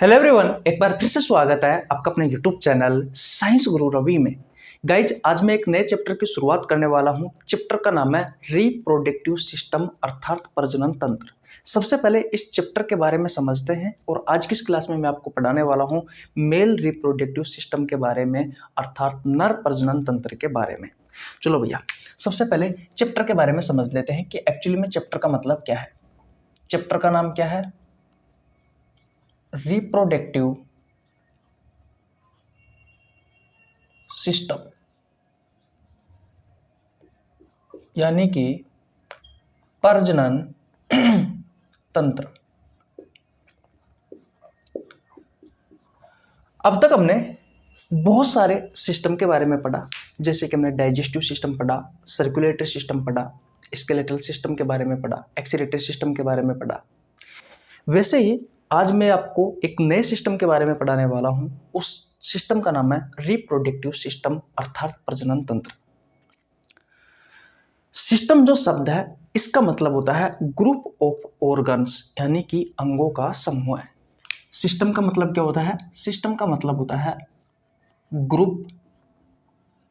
Hello everyone, एक बार फिर से स्वागत है आपका अपने यूट्यूब चैनल साइंस गुरु रवि में। गाइज, आज मैं एक नए चैप्टर की शुरुआत करने वाला हूं। चैप्टर का नाम है रिप्रोडक्टिव सिस्टम अर्थात प्रजनन तंत्र। सबसे पहले इस चैप्टर के बारे में समझते हैं और आज की इस क्लास में मैं आपको पढ़ाने वाला हूं मेल रिप्रोडक्टिव सिस्टम के बारे में अर्थात नर प्रजनन तंत्र के बारे में। चलो भैया, सबसे पहले चैप्टर के बारे में समझ लेते हैं कि एक्चुअली में चैप्टर का मतलब क्या है। चैप्टर का नाम क्या है? रिप्रोडक्टिव सिस्टम, यानी कि प्रजनन तंत्र। अब तक हमने बहुत सारे सिस्टम के बारे में पढ़ा, जैसे कि हमने डाइजेस्टिव सिस्टम पढ़ा, सर्कुलेटरी सिस्टम पढ़ा, स्केलेटल सिस्टम के बारे में पढ़ा, एक्सीलेटरी सिस्टम के बारे में पढ़ा। वैसे ही आज मैं आपको एक नए सिस्टम के बारे में पढ़ाने वाला हूं। उस सिस्टम का नाम है रिप्रोडक्टिव सिस्टम अर्थात प्रजनन तंत्र। सिस्टम जो शब्द है इसका मतलब होता है ग्रुप ऑफ ऑर्गन्स, यानी कि अंगों का समूह है। सिस्टम का मतलब क्या होता है? सिस्टम का मतलब होता है ग्रुप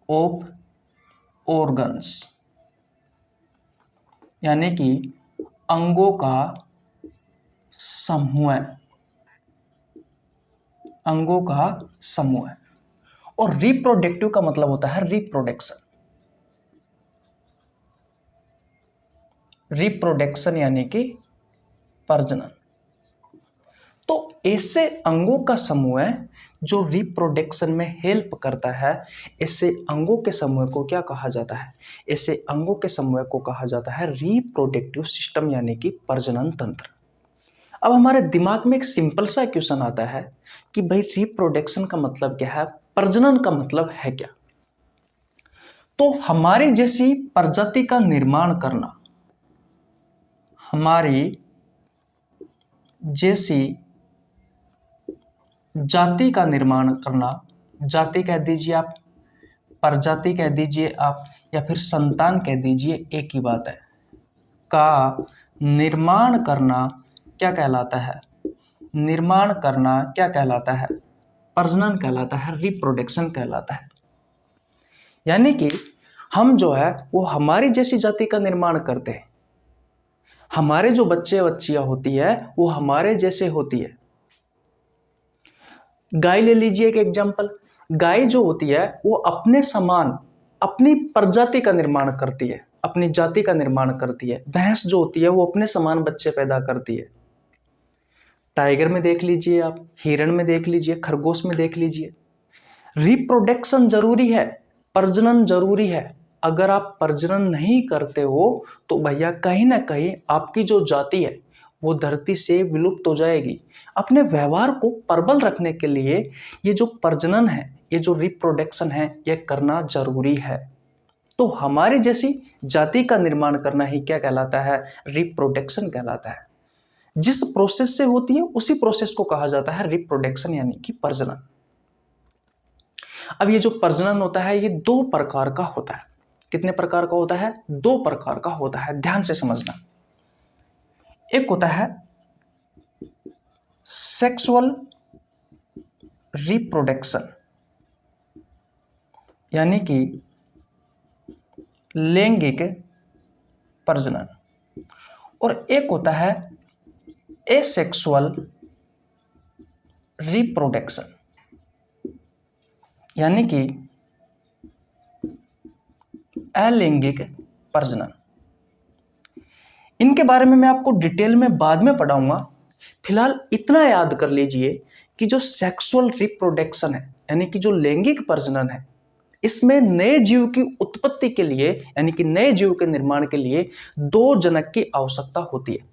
ऑफ ऑर्गन्स, यानी कि अंगों का समूह है, अंगों का समूह है। और रिप्रोडक्टिव का मतलब होता है रिप्रोडक्शन। रिप्रोडक्शन यानी कि प्रजनन। तो ऐसे अंगों का समूह है जो रिप्रोडक्शन में हेल्प करता है। ऐसे अंगों के समूह को क्या कहा जाता है? ऐसे अंगों के समूह को कहा जाता है रिप्रोडक्टिव सिस्टम, यानी कि प्रजनन तंत्र। अब हमारे दिमाग में एक सिंपल सा क्वेश्चन आता है कि भाई रिप्रोडक्शन का मतलब क्या है, प्रजनन का मतलब है क्या? तो हमारी जैसी प्रजाति का निर्माण करना, हमारी जैसी जाति का निर्माण करना, जाति कह दीजिए आप, प्रजाति कह दीजिए आप, या फिर संतान कह दीजिए, एक ही बात है, का निर्माण करना क्या कहलाता है? निर्माण करना क्या कहलाता है? प्रजनन कहलाता है, रिप्रोडक्शन कहलाता है। यानी कि हम जो है वो हमारी जैसी जाति का निर्माण करते हैं। हमारे जो बच्चे बच्चियां होती है वो हमारे जैसे होती है। गाय ले लीजिए एक एग्जाम्पल। गाय जो होती है वो अपने समान अपनी प्रजाति का निर्माण करती है, अपनी जाति का निर्माण करती है। भैंस जो होती है वो अपने समान बच्चे पैदा करती है। टाइगर में देख लीजिए आप, हिरण में देख लीजिए, खरगोश में देख लीजिए। रिप्रोडक्शन जरूरी है, प्रजनन जरूरी है। अगर आप प्रजनन नहीं करते हो तो भैया कहीं ना कहीं आपकी जो जाति है वो धरती से विलुप्त हो जाएगी। अपने व्यवहार को प्रबल रखने के लिए ये जो प्रजनन है, ये जो रिप्रोडक्शन है, ये करना जरूरी है। तो हमारी जैसी जाति का निर्माण करना ही क्या कहलाता है? रिप्रोडक्शन कहलाता है। जिस प्रोसेस से होती है उसी प्रोसेस को कहा जाता है रिप्रोडक्शन, यानी कि प्रजनन। अब ये जो प्रजनन होता है ये दो प्रकार का होता है। कितने प्रकार का होता है? दो प्रकार का होता है, ध्यान से समझना। एक होता है सेक्सुअल रिप्रोडक्शन, यानी कि लैंगिक प्रजनन, और एक होता है एसेक्सुअल रिप्रोडक्शन, यानी कि अलैंगिक प्रजनन। इनके बारे में मैं आपको डिटेल में बाद में पढ़ाऊंगा। फिलहाल इतना याद कर लीजिए कि जो सेक्सुअल रिप्रोडक्शन है, यानी कि जो लैंगिक प्रजनन है, इसमें नए जीव की उत्पत्ति के लिए, यानी कि नए जीव के निर्माण के लिए दो जनक की आवश्यकता होती है।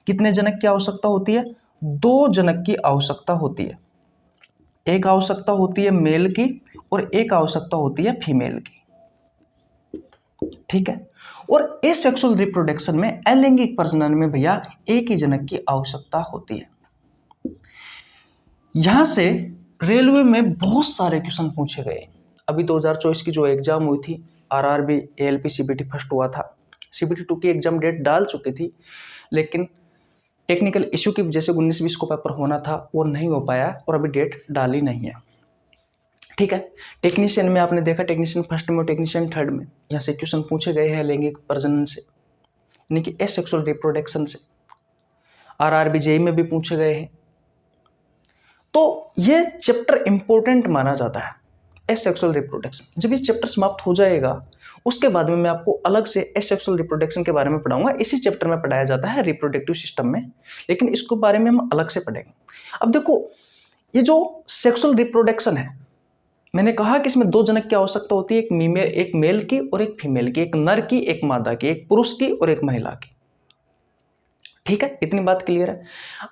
कितने जनक की आवश्यकता होती है? दो जनक की आवश्यकता होती है। एक आवश्यकता होती है मेल की और एक आवश्यकता होती है फीमेल की। ठीक है। और एसेक्सुअल रिप्रोडक्शन में, अलैंगिक प्रजनन में भैया एक ही जनक की आवश्यकता होती है। यहां से रेलवे में बहुत सारे क्वेश्चन पूछे गए। अभी 2024 की जो एग्जाम हुई थी, आरआरबी, एएलपी, सीबीटी फर्स्ट हुआ था। सीबीटी 2 की एग्जाम डेट डाल चुकी थी, लेकिन टेक्निकल इशू की वजह से 19-20 को पेपर होना था, वो नहीं हो पाया और अभी डेट डाली नहीं है। ठीक है, टेक्नीशियन में आपने देखा, टेक्नीशियन फर्स्ट में और टेक्नीशियन थर्ड में यहाँ से क्वेश्चन पूछे गए हैं लैंगिक प्रजनन से, यानी कि एसेक्सुअल रिप्रोडक्शन से। आरआरबी जेईई में भी पूछे गए हैं। तो ये चैप्टर इंपॉर्टेंट माना जाता है, एसेक्सुअल रिप्रोडक्शन। जब ये चैप्टर समाप्त हो जाएगा उसके बाद में मैं आपको अलग से एसेक्सुअल रिप्रोडक्शन के बारे में पढ़ाऊंगा। इसी चैप्टर में पढ़ाया जाता है रिप्रोडक्टिव सिस्टम में, लेकिन इसके बारे में हम अलग से पढ़ेंगे। अब देखो, ये जो सेक्सुअल रिप्रोडक्शन है, मैंने कहा कि इसमें दो जनक की आवश्यकता होती है, एक मेल की और एक फीमेल की, एक नर की, एक मादा की, एक पुरुष की और एक महिला की। ठीक है, इतनी बात क्लियर है।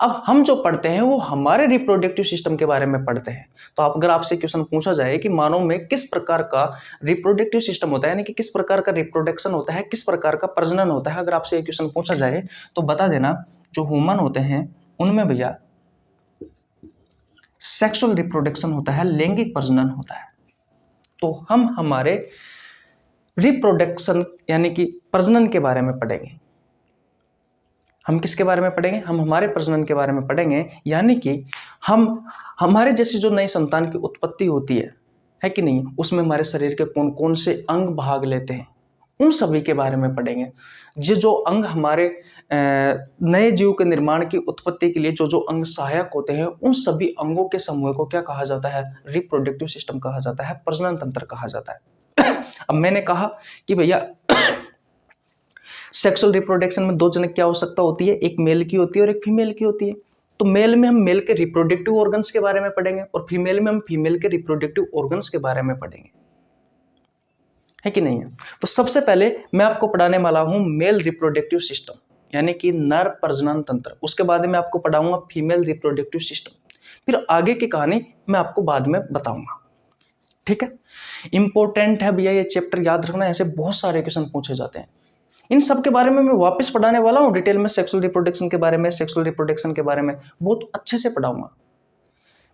अब हम जो पढ़ते हैं वो हमारे रिप्रोडक्टिव सिस्टम के बारे में पढ़ते हैं। तो अगर आपसे क्वेश्चन पूछा जाए कि मानव में किस प्रकार का रिप्रोडक्टिव सिस्टम होता है, यानी कि किस प्रकार का रिप्रोडक्शन होता है, किस प्रकार का प्रजनन होता है, अगर आपसे क्वेश्चन पूछा जाए तो बता देना जो ह्यूमन होते हैं उनमें भैया सेक्सुअल रिप्रोडक्शन होता है, लैंगिक प्रजनन होता है। तो हम हमारे रिप्रोडक्शन यानी कि प्रजनन के बारे में पढ़ेंगे। हम किसके बारे में पढ़ेंगे? हम हमारे प्रजनन के बारे में पढ़ेंगे, यानी कि हम हमारे जैसी जो नई संतान की उत्पत्ति होती है कि नहीं, उसमें हमारे शरीर के कौन कौन से अंग भाग लेते हैं, उन सभी के बारे में पढ़ेंगे। ये जो अंग हमारे नए जीव के निर्माण की उत्पत्ति के लिए जो अंग सहायक होते हैं, उन सभी अंगों के समूह को क्या कहा जाता है? रिप्रोडक्टिव सिस्टम कहा जाता है, प्रजनन तंत्र कहा जाता है। अब मैंने कहा कि भैया सेक्सुअल रिप्रोडक्शन में दो जनक की आवश्यकता होती है, एक मेल की होती है और एक फीमेल की होती है। तो मेल में हम मेल के रिप्रोडक्टिव ऑर्गन्स के बारे में पढ़ेंगे और फीमेल में हम फीमेल के रिप्रोडक्टिव ऑर्गन्स के बारे में पढ़ेंगे, है कि नहीं है? तो सबसे पहले मैं आपको पढ़ाने वाला हूं मेल रिप्रोडक्टिव सिस्टम, यानी कि नर प्रजनन तंत्र। उसके बाद में आपको पढ़ाऊंगा फीमेल रिप्रोडक्टिव सिस्टम, फिर आगे की कहानी मैं आपको बाद में बताऊंगा। ठीक है, इंपॉर्टेंट है भैया ये चैप्टर, याद रखना, ऐसे बहुत सारे क्वेश्चन पूछे जाते हैं। इन सब के बारे में मैं वापस पढ़ाने वाला हूं डिटेल में, सेक्सुअल रिप्रोडक्शन के बारे में, सेक्सुअल रिप्रोडक्शन के बारे में बहुत अच्छे से पढ़ाऊंगा।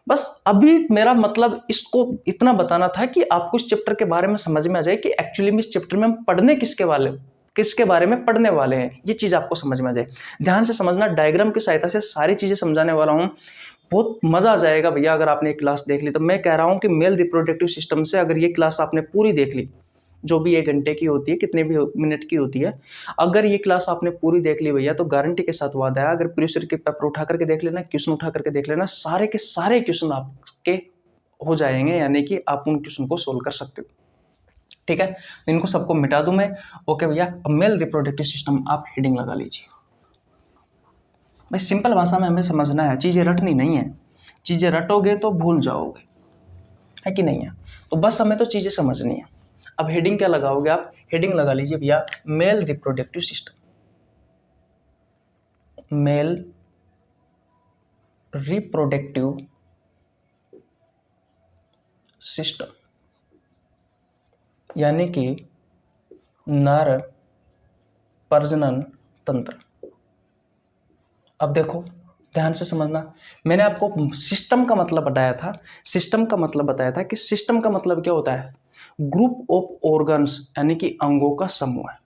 बस अभी मेरा मतलब इसको इतना बताना था कि आपको इस चैप्टर के बारे में समझ में आ जाए कि एक्चुअली में इस चैप्टर में हम पढ़ने किसके बारे में पढ़ने वाले हैं, ये चीज आपको समझ में आ जाए। ध्यान से समझना, डायग्राम की सहायता से सारी चीजें समझाने वाला हूँ, बहुत मजा आ जाएगा भैया अगर आपने एक क्लास देख ली। तो मैं कह रहा हूँ कि मेल रिप्रोडक्टिव सिस्टम से अगर ये क्लास आपने पूरी देख ली, जो भी 1 घंटे की होती है, कितने भी मिनट की होती है, अगर ये क्लास आपने पूरी देख ली भैया तो गारंटी के साथ वादा है, अगर प्रीवियस ईयर के पेपर उठा करके देख लेना, क्वेश्चन उठा करके देख लेना, सारे के सारे क्वेश्चन आपके हो जाएंगे, यानी कि आप उन क्वेश्चन को सोल्व कर सकते हो। ठीक है, इनको सबको मिटा दूं मैं। ओके भैया, अब मेल रिप्रोडक्टिव सिस्टम आप हेडिंग लगा लीजिए। भाई सिंपल भाषा में हमें समझना है, चीजें रटनी नहीं है, चीजें रटोगे तो भूल जाओगे, है कि नहीं है? तो बस हमें तो चीजें समझनी है। अब हेडिंग क्या लगाओगे आप? हेडिंग लगा लीजिए भैया male reproductive system, male reproductive system, यानी कि नर प्रजनन तंत्र। अब देखो ध्यान से समझना, मैंने आपको सिस्टम का मतलब बताया था, सिस्टम का मतलब बताया था कि सिस्टम का मतलब क्या होता है? ग्रुप ऑफ ऑर्गन्स, यानी कि अंगों का समूह है।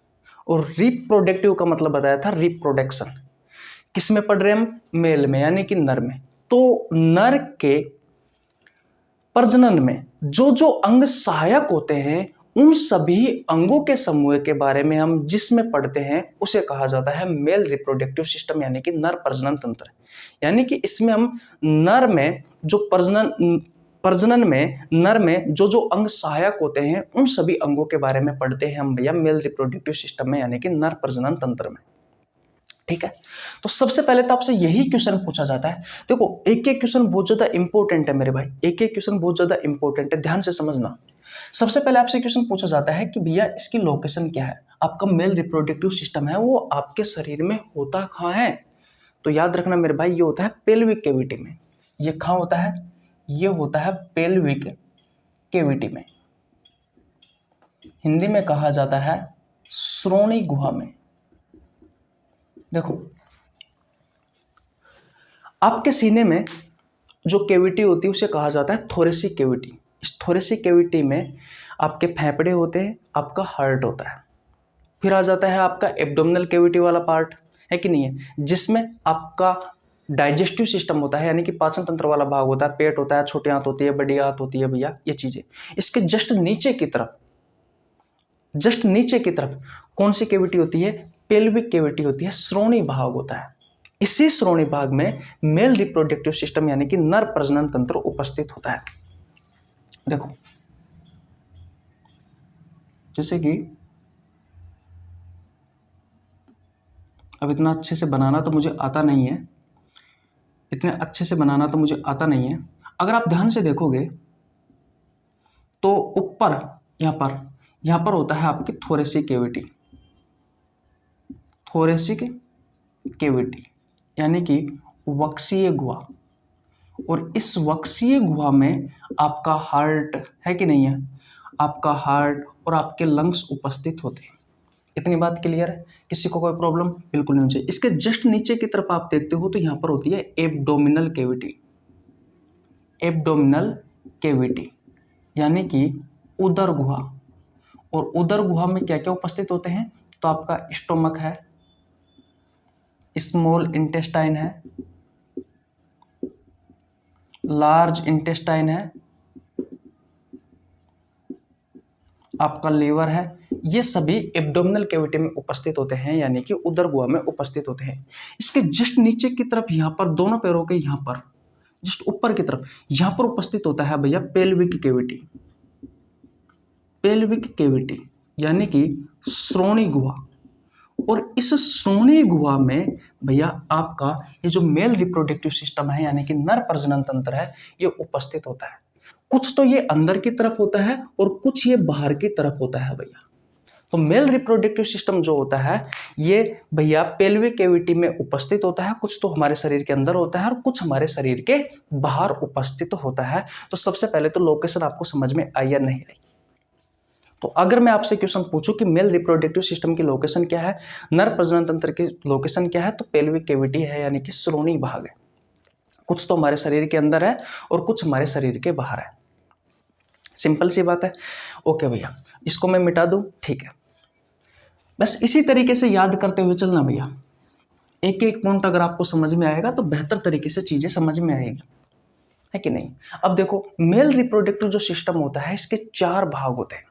और रिप्रोडक्टिव का मतलब बताया था रिप्रोडक्शन। किस में पढ़ रहे हैं हम? मेल में, यानी कि नर में। तो नर के प्रजनन में जो जो अंग सहायक होते हैं, उन सभी अंगों के समूह के बारे में हम जिसमें पढ़ते हैं उसे कहा जाता है मेल रिप्रोडक्टिव सिस्टम, यानी कि नर प्रजनन तंत्र। यानी कि इसमें हम नर में जो प्रजनन में नर में जो जो अंग सहायक होते हैं, उन सभी अंगों के बारे में पढ़ते हैं हम भैया मेल रिप्रोडक्टिव सिस्टम में, यानी कि नर प्रजनन तंत्र में। ठीक है, तो सबसे पहले तो आपसे यही क्वेश्चन पूछा जाता है। देखो एक एक क्वेश्चन बहुत ज्यादा इंपॉर्टेंट है मेरे भाई, एक एक क्वेश्चन बहुत ज्यादा इंपॉर्टेंट है, ध्यान से समझना। सबसे पहले आपसे क्वेश्चन पूछा जाता है कि भैया इसकी लोकेशन क्या है? आपका मेल रिप्रोडक्टिव सिस्टम है वो आपके शरीर में होता कहाँ है? तो याद रखना मेरे भाई, ये होता है पेल्विक कैविटी में। ये कहाँ होता है? ये होता है पेल्विक कैविटी में, हिंदी में कहा जाता है श्रोणि गुहा में। देखो आपके सीने में जो कैविटी होती है उसे कहा जाता है थोरेसिक कैविटी। इस थोरेसिक कैविटी में आपके फेफड़े होते हैं, आपका हार्ट होता है। फिर आ जाता है आपका एब्डोमिनल कैविटी वाला पार्ट, है कि नहीं है, जिसमें आपका डाइजेस्टिव सिस्टम होता है, यानी कि पाचन तंत्र वाला भाग होता है, पेट होता है, छोटी आंत होती है, बड़ी आंत होती है भैया, ये चीजें। इसके जस्ट नीचे की तरफ कौन सी कैविटी होती है? पेल्विक कैविटी होती है, श्रोणि भाग होता है। इसी श्रोणि भाग में मेल रिप्रोडक्टिव सिस्टम यानी कि नर प्रजनन तंत्र उपस्थित होता है। देखो जैसे कि अब इतना अच्छे से बनाना तो मुझे आता नहीं है, अगर आप ध्यान से देखोगे तो ऊपर यहां पर होता है आपकी थोरेसिक कैविटी यानी कि वक्षीय गुहा, और इस वक्षीय गुहा में आपका हार्ट है कि नहीं है, आपका हार्ट और आपके लंग्स उपस्थित होते हैं। इतनी बात क्लियर है? किसी को कोई प्रॉब्लम बिल्कुल नहीं होनी चाहिए। इसके जस्ट नीचे की तरफ आप देखते हो तो यहां पर होती है एब्डोमिनल कैविटी यानी कि उदर गुहा, और उदर गुहा में क्या क्या उपस्थित होते हैं? तो आपका स्टोमक है, स्मॉल इंटेस्टाइन है, लार्ज इंटेस्टाइन है, आपका लीवर है, ये सभी एब्डोमिनल कैविटी में उपस्थित होते हैं, यानी कि उदर गुहा में उपस्थित होते हैं। इसके जस्ट नीचे की तरफ यहां पर दोनों पैरों के यहां पर जस्ट ऊपर की तरफ यहां पर उपस्थित होता है भैया पेल्विक कैविटी यानी कि श्रोणि गुहा, और इस श्रोणि गुहा में भैया आपका ये जो मेल रिप्रोडक्टिव सिस्टम है यानी कि नर प्रजनन तंत्र है ये उपस्थित होता है। कुछ तो ये अंदर की तरफ होता है और कुछ ये बाहर की तरफ होता है भैया। तो मेल रिप्रोडक्टिव सिस्टम जो होता है ये भैया पेल्विक कैविटी में उपस्थित होता है, कुछ तो हमारे शरीर के अंदर होता है और कुछ हमारे शरीर के बाहर उपस्थित होता है। तो सबसे पहले तो लोकेशन आपको समझ में आई या नहीं आई? तो अगर मैं आपसे क्वेश्चन पूछूं कि मेल रिप्रोडक्टिव सिस्टम की लोकेशन क्या है, नर प्रजनन तंत्र की लोकेशन क्या है, तो पेल्विक कैविटी है यानी कि श्रोणि भाग है। कुछ तो हमारे शरीर के अंदर है और कुछ हमारे शरीर के बाहर है। सिंपल सी बात है। ओके भैया, इसको मैं मिटा दूं, ठीक है। बस इसी तरीके से याद करते हुए चलना भैया। एक एक पॉइंट अगर आपको समझ में आएगा तो बेहतर तरीके से चीजें समझ में आएगी, है कि नहीं? अब देखो, मेल रिप्रोडक्टिव जो सिस्टम होता है इसके 4 भाग होते हैं।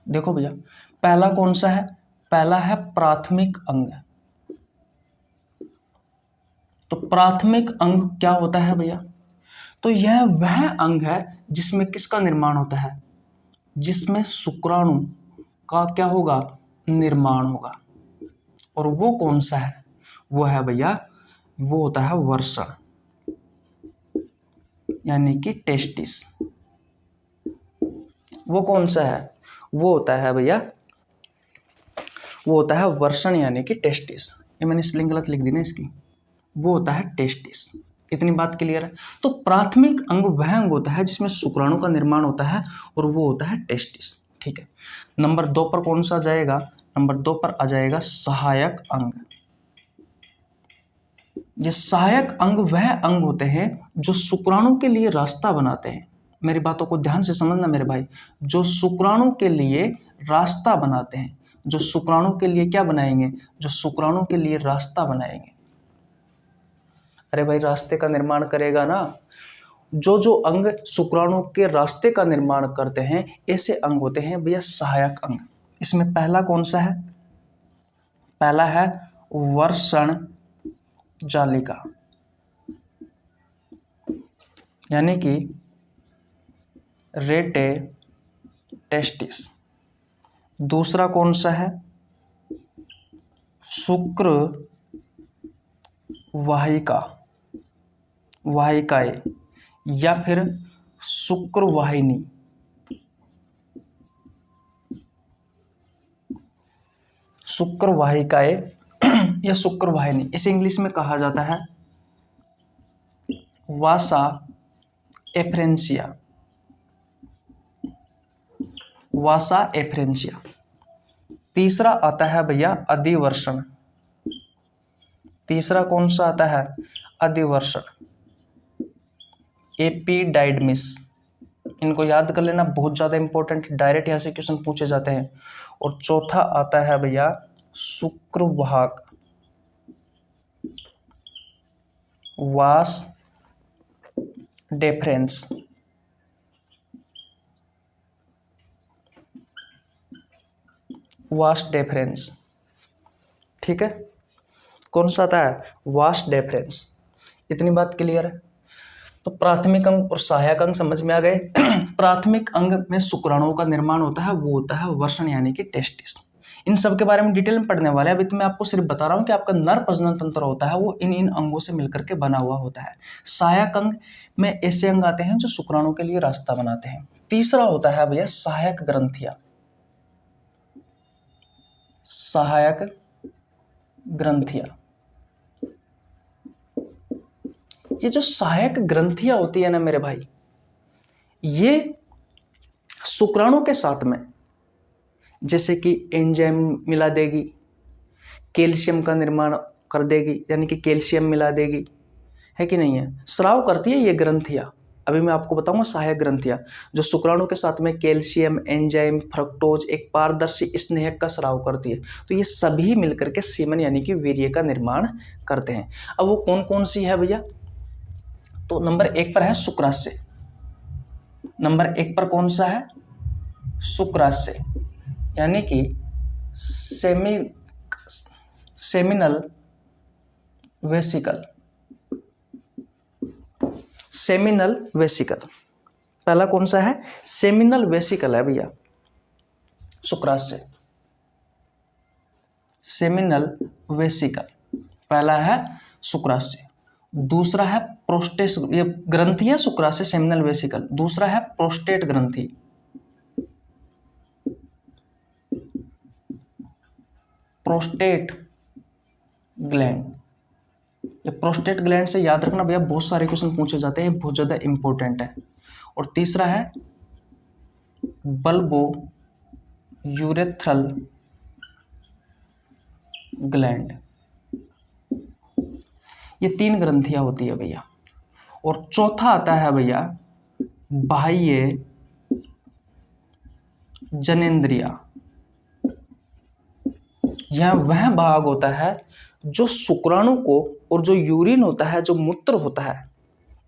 देखो भैया, पहला कौन सा है? पहला है प्राथमिक अंग। तो प्राथमिक अंग क्या होता है भैया? तो यह वह अंग है जिसमें किसका निर्माण होता है? जिसमें शुक्राणु का क्या होगा? निर्माण होगा। और वो कौन सा है? वो है भैया, वो होता है वर्षण यानी कि टेस्टिस। वो कौन सा है? वो होता है भैया, वो होता है वर्षण यानी कि टेस्टिस। ये मैंने स्पेलिंग गलत लिख दी ना इसकी, वो होता है टेस्टिस। इतनी बात क्लियर है? तो प्राथमिक अंग वह अंग होता है जिसमें शुक्राणु का निर्माण होता है और वो होता है टेस्टिस, ठीक है। नंबर 2 पर कौन सा जाएगा? नंबर 2 पर आ जाएगा सहायक अंग। ये सहायक अंग वह अंग होते हैं जो शुक्राणु के लिए रास्ता बनाते हैं। मेरी बातों को ध्यान से समझना मेरे भाई, जो शुक्राणु के लिए रास्ता बनाते हैं, जो शुक्राणु के लिए क्या बनाएंगे? जो शुक्राणु के लिए रास्ता बनाएंगे। अरे भाई, रास्ते का निर्माण करेगा ना। जो अंग शुक्राणु के रास्ते का निर्माण करते हैं ऐसे अंग होते हैं भैया सहायक अंग। इसमें पहला कौन सा है? पहला है वर्षण जालिका यानी कि रेटे टेस्टिस। दूसरा कौन सा है? शुक्र वाहिकाएं या फिर शुक्र वाहिनी। शुक्र वाहिकाएं या शुक्र वाहिनी, इसे इंग्लिश में कहा जाता है वासा एफ्रेंसिया। तीसरा आता है भैया अधिवर्षण। तीसरा कौन सा आता है? अधिवर्षण एपिडाइडमिस। इनको याद कर लेना, बहुत ज़्यादा इंपॉर्टेंट, डायरेक्ट यहाँ से क्वेश्चन पूछे जाते हैं। और चौथा आता है भैया शुक्रवाहक, वास डेफरेंस। वास्ट डेफरेंस, ठीक है, कौन सा आता है? Vast deference. इतनी बात क्लियर है। तो प्राथमिक अंग और सहायक अंग समझ में आ गए। प्राथमिक अंग में शुक्राणुओं का निर्माण होता है, वो होता है वृषण यानी कि टेस्टिस। इन सब के बारे में डिटेल में पढ़ने वाले हैं। अभी तो मैं आपको सिर्फ बता रहा हूँ कि आपका नर प्रजनन तंत्र होता है वो इन इन अंगों से मिलकर के बना हुआ होता है। सहायक अंग में ऐसे अंग आते हैं जो शुक्राणु के लिए रास्ता बनाते हैं। तीसरा होता है भैया सहायक ग्रंथियां। सहायक ग्रंथियां, ये जो सहायक ग्रंथियां होती है ना मेरे भाई, ये शुक्राणु के साथ में जैसे कि एंजाइम मिला देगी, कैल्शियम का निर्माण कर देगी, यानी कि कैल्शियम मिला देगी, है कि नहीं है, स्राव करती है ये ग्रंथियां। अभी मैं आपको बताऊंगा सहायक ग्रंथियां जो शुक्राणु के साथ में कैल्शियम, एंजाइम, फ्रक्टोज, एक पारदर्शी स्नेहक का स्राव करती है। तो ये सभी मिलकर के सीमन यानी कि वीर्य का निर्माण करते हैं। अब वो कौन कौन सी है भैया? तो नंबर 1 पर है शुक्राशय। नंबर 1 पर कौन सा है? शुक्राशय, यानी कि सेमिनल वेसिकल। सेमिनल वेसिकल पहला कौन सा है? सेमिनल वेसिकल है भैया शुक्राशय। सेमिनल वेसिकल पहला है शुक्राशय। दूसरा है प्रोस्टेट, ये ग्रंथि है शुक्राशय सेमिनल वेसिकल। दूसरा है प्रोस्टेट ग्रंथि। प्रोस्टेट ग्लैंड, ये प्रोस्टेट ग्लैंड से याद रखना भैया, बहुत सारे क्वेश्चन पूछे जाते हैं, बहुत ज्यादा इंपॉर्टेंट है। और तीसरा है बल्बो यूरेथ्रल ग्लैंड। ये 3 ग्रंथियां होती है भैया। और चौथा आता है भैया बाह्य जनेंद्रिया। यह वह भाग होता है जो शुक्राणु को और जो यूरिन होता है, जो मूत्र होता है,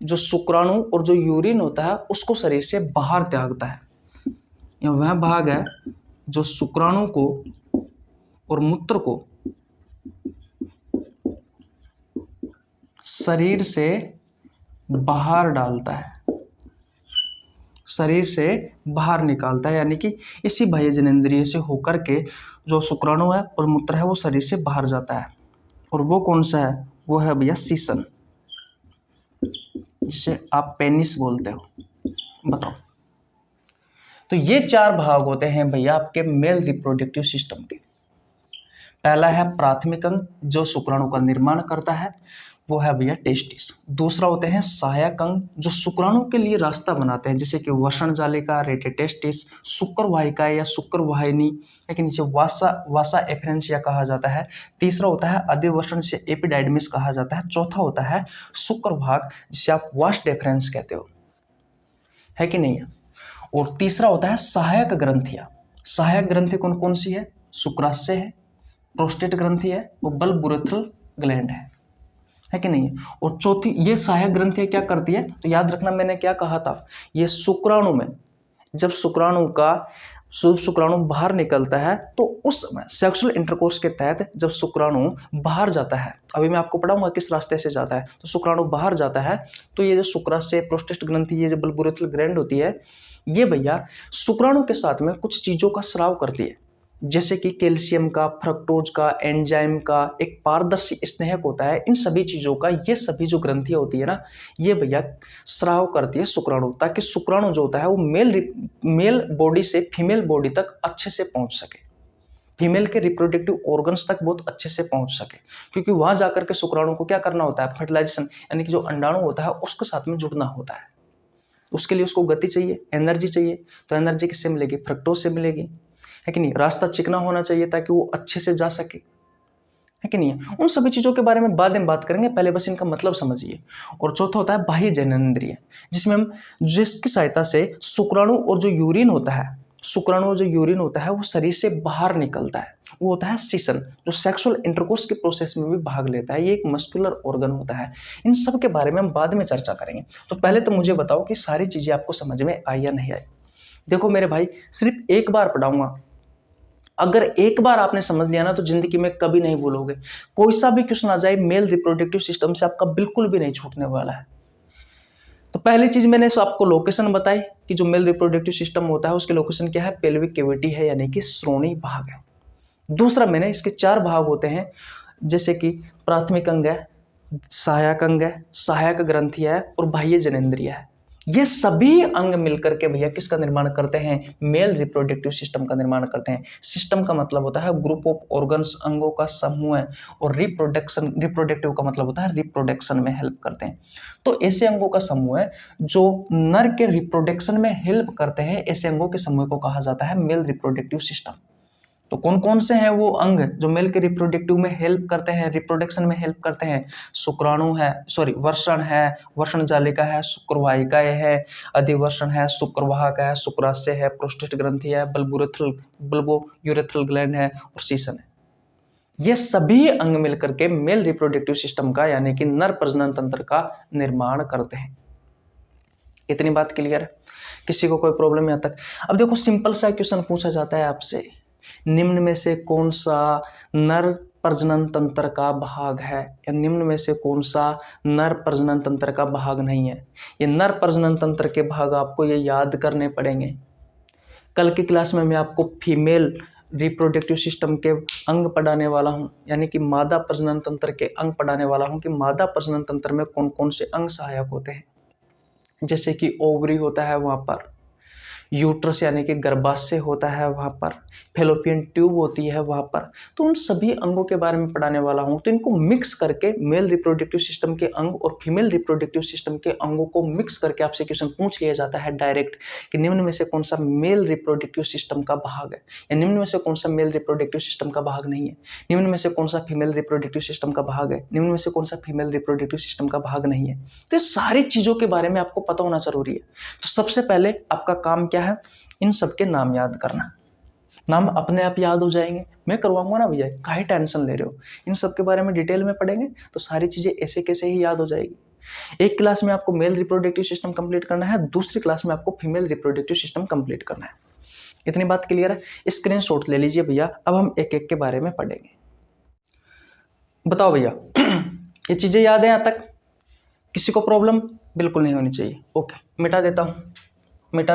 जो शुक्राणु और जो यूरिन होता है उसको शरीर से बाहर त्यागता है। यह वह भाग है जो शुक्राणु को और मूत्र को शरीर से बाहर डालता है, शरीर से बाहर निकालता है, यानी कि इसी बाह्य जनेंद्रिय से होकर के जो शुक्राणु है और मूत्र है वो शरीर से बाहर जाता है। और वो कौन सा है? वो है भैया सीसन, जिसे आप पेनिस बोलते हो। बताओ, तो ये 4 भाग होते हैं भैया आपके मेल रिप्रोडक्टिव सिस्टम के। पहला है प्राथमिक अंग जो शुक्राणु का निर्माण करता है, वो है भैया टेस्टिस। दूसरा होते हैं सहायक अंग जो शुक्राणु के लिए रास्ता बनाते हैं, जैसे कि वसन जालिका, रेटेटेस्टिस, शुक्रवाहिका या शुक्रवाहिनी, लेकिन इसे वासा एफरेंसिया कहा जाता है। तीसरा होता है अधिवसन से एपिडाइडमिस कहा जाता है। चौथा होता है शुक्रभाग जिसे आप वास्ट डेफरेंस कहते हो, है कि नहीं है। और तीसरा होता है सहायक ग्रंथियां। सहायक ग्रंथि कौन कौन सी है? शुक्राशय है, प्रोस्टेट ग्रंथि है, वो बल्बुरेथ्रल ग्लैंड है कि नहीं है। और चौथी ये सहायक ग्रंथियां क्या करती है? तो याद रखना मैंने क्या कहा था, ये शुक्राणु में जब शुक्राणु का शुभ शुक्राणु बाहर निकलता है तो उस समय सेक्सुअल इंटरकोर्स के तहत जब शुक्राणु बाहर जाता है, अभी मैं आपको पढ़ाऊंगा किस रास्ते से जाता है, तो शुक्राणु बाहर जाता है तो ये जो शुक्राशय, प्रोस्टेट ग्रंथि, ये जो बल्बुरेथ्रल ग्लैंड होती है, ये भैया शुक्राणु के साथ में कुछ चीजों का स्राव करती है, जैसे कि कैल्शियम का, फ्रक्टोज का, एंजाइम का, एक पारदर्शी स्नेहक होता है। इन सभी चीजों का ये सभी जो ग्रंथियां होती है ना, ये भैया स्राव करती है शुक्राणु, ताकि शुक्राणु जो होता है वो मेल बॉडी से फीमेल बॉडी तक अच्छे से पहुंच सके, फीमेल के रिप्रोडक्टिव ऑर्गन्स तक बहुत अच्छे से पहुंच सके। क्योंकि वहां जाकर के शुक्राणु को क्या करना होता है? फर्टिलाइजेशन, यानी कि जो अंडाणु होता है उसके साथ में जुड़ना होता है। उसके लिए उसको गति चाहिए, एनर्जी चाहिए। तो एनर्जी किससे मिलेगी? फ्रक्टोज से मिलेगी, है कि नहीं। रास्ता चिकना होना चाहिए ताकि वो अच्छे से जा सके। है कि नहीं है। उन सभी चीज़ों के बारे में बाद में बात करेंगे, पहले बस इनका मतलब समझिए। और चौथा होता है बाह्य जननेंद्रिय, जिसमें हम जिसकी सहायता से शुक्राणु और जो यूरिन होता है, शुक्राणु और जो यूरिन होता है वो शरीर से बाहर निकलता है, वो होता है सीसन, जो सेक्सुअल इंटरकोर्स के प्रोसेस में भी भाग लेता है। ये एक मस्कुलर ऑर्गन होता है। इन सब के बारे में हम बाद में चर्चा करेंगे। तो पहले तो मुझे बताओ कि सारी चीज़ें आपको समझ में आई या नहीं आई। देखो मेरे भाई, सिर्फ एक बार पढ़ाऊंगा, अगर एक बार आपने समझ लिया ना तो जिंदगी में कभी नहीं भूलोगे। कोई सा भी क्वेश्चन आ जाए मेल रिप्रोडक्टिव सिस्टम से, आपका बिल्कुल भी नहीं छूटने वाला है। तो पहली चीज मैंने आपको लोकेशन बताई कि जो मेल रिप्रोडक्टिव सिस्टम होता है उसकी लोकेशन क्या है, पेल्विक कैविटी है, यानी कि श्रोणि भाग है। दूसरा, मैंने इसके 4 भाग होते हैं, जैसे कि प्राथमिक अंग है, सहायक अंग है, सहायक ग्रंथि है और बाह्य जननेंद्रिय है। ये सभी अंग मिलकर के भैया किसका निर्माण करते हैं, मेल रिप्रोडक्टिव सिस्टम का निर्माण करते हैं। सिस्टम का मतलब होता है ग्रुप ऑफ ऑर्गन्स, अंगों का समूह है, और रिप्रोडक्टिव का मतलब होता है रिप्रोडक्शन में हेल्प करते हैं। तो ऐसे अंगों का समूह है जो नर के रिप्रोडक्शन में हेल्प करते हैं, ऐसे अंगों के समूह को कहा जाता है मेल रिप्रोडक्टिव सिस्टम। तो कौन कौन से हैं वो अंग जो मेल के रिप्रोडक्टिव में हेल्प करते हैं, रिप्रोडक्शन में हेल्प करते हैं? शुक्राणु है, वर्षण है, वर्षण जालिका है, शुक्रवाहिका है, अधिवर्षण है, शुक्रवाहक है, शुक्राशय है, प्रोस्टेट ग्रंथि है, बल्बोयूरेथ्रल ग्लैंड है और सीसन है। ये सभी अंग मिलकर के मेल रिप्रोडक्टिव सिस्टम का यानी कि नर प्रजनन तंत्र का निर्माण करते हैं। इतनी बात क्लियर है? किसी को कोई प्रॉब्लम यहाँ तक? अब देखो, सिंपल सा क्वेश्चन पूछा जाता है आपसे, निम्न में से कौन सा नर प्रजनन तंत्र का भाग है, या निम्न में से कौन सा नर प्रजनन तंत्र का भाग नहीं है? ये नर प्रजनन तंत्र के भाग आपको ये याद करने पड़ेंगे। कल की क्लास में मैं आपको फीमेल रिप्रोडक्टिव सिस्टम के अंग पढ़ाने वाला हूं, यानी कि मादा प्रजनन तंत्र के अंग पढ़ाने वाला हूं कि मादा प्रजनन तंत्र में कौन कौन से अंग सहायक होते हैं। जैसे कि ओवरी होता है वहां पर, यूट्रस यानी कि गर्भाशय होता है वहाँ पर, फेलोपियन ट्यूब होती है वहाँ पर। तो उन सभी अंगों के बारे में पढ़ाने वाला हूँ। तो इनको मिक्स करके मेल रिप्रोडक्टिव सिस्टम के अंग और फीमेल रिप्रोडक्टिव सिस्टम के अंगों को मिक्स करके आपसे क्वेश्चन पूछ लिया जाता है डायरेक्ट कि निम्न में से कौन सा मेल रिप्रोडक्टिव सिस्टम का भाग है, या निम्न में से कौन सा मेल रिप्रोडक्टिव सिस्टम का भाग नहीं है, निम्न में से कौन सा फीमेल रिप्रोडक्टिव सिस्टम का भाग है, निम्न में से कौन सा फीमेल रिप्रोडक्टिव सिस्टम का भाग नहीं है। तो ये सारी चीज़ों के बारे में आपको पता होना जरूरी है। तो सबसे पहले आपका काम क्या है, इन सबके नाम याद करना। नाम अपने आप याद हो जाएंगे, मैं करवाऊंगा ना भैया, काहे टेंशन ले रहे हो। इन सब के बारे में डिटेल में पढ़ेंगे तो सारी चीजें ऐसे कैसे ही याद हो जाएगी। एक क्लास में आपको मेल रिप्रोडक्टिव सिस्टम कंप्लीट करना है, दूसरी क्लास में आपको फीमेल रिप्रोडक्टिव सिस्टम कंप्लीट करना है। इतनी बात क्लियर है? स्क्रीनशॉट ले लीजिए भैया, अब हम एक एक के बारे में पढ़ेंगे। बताओ भैया, ये चीजें याद है यहाँ तक? किसी को प्रॉब्लम बिल्कुल नहीं होनी चाहिए। ओके, मिटा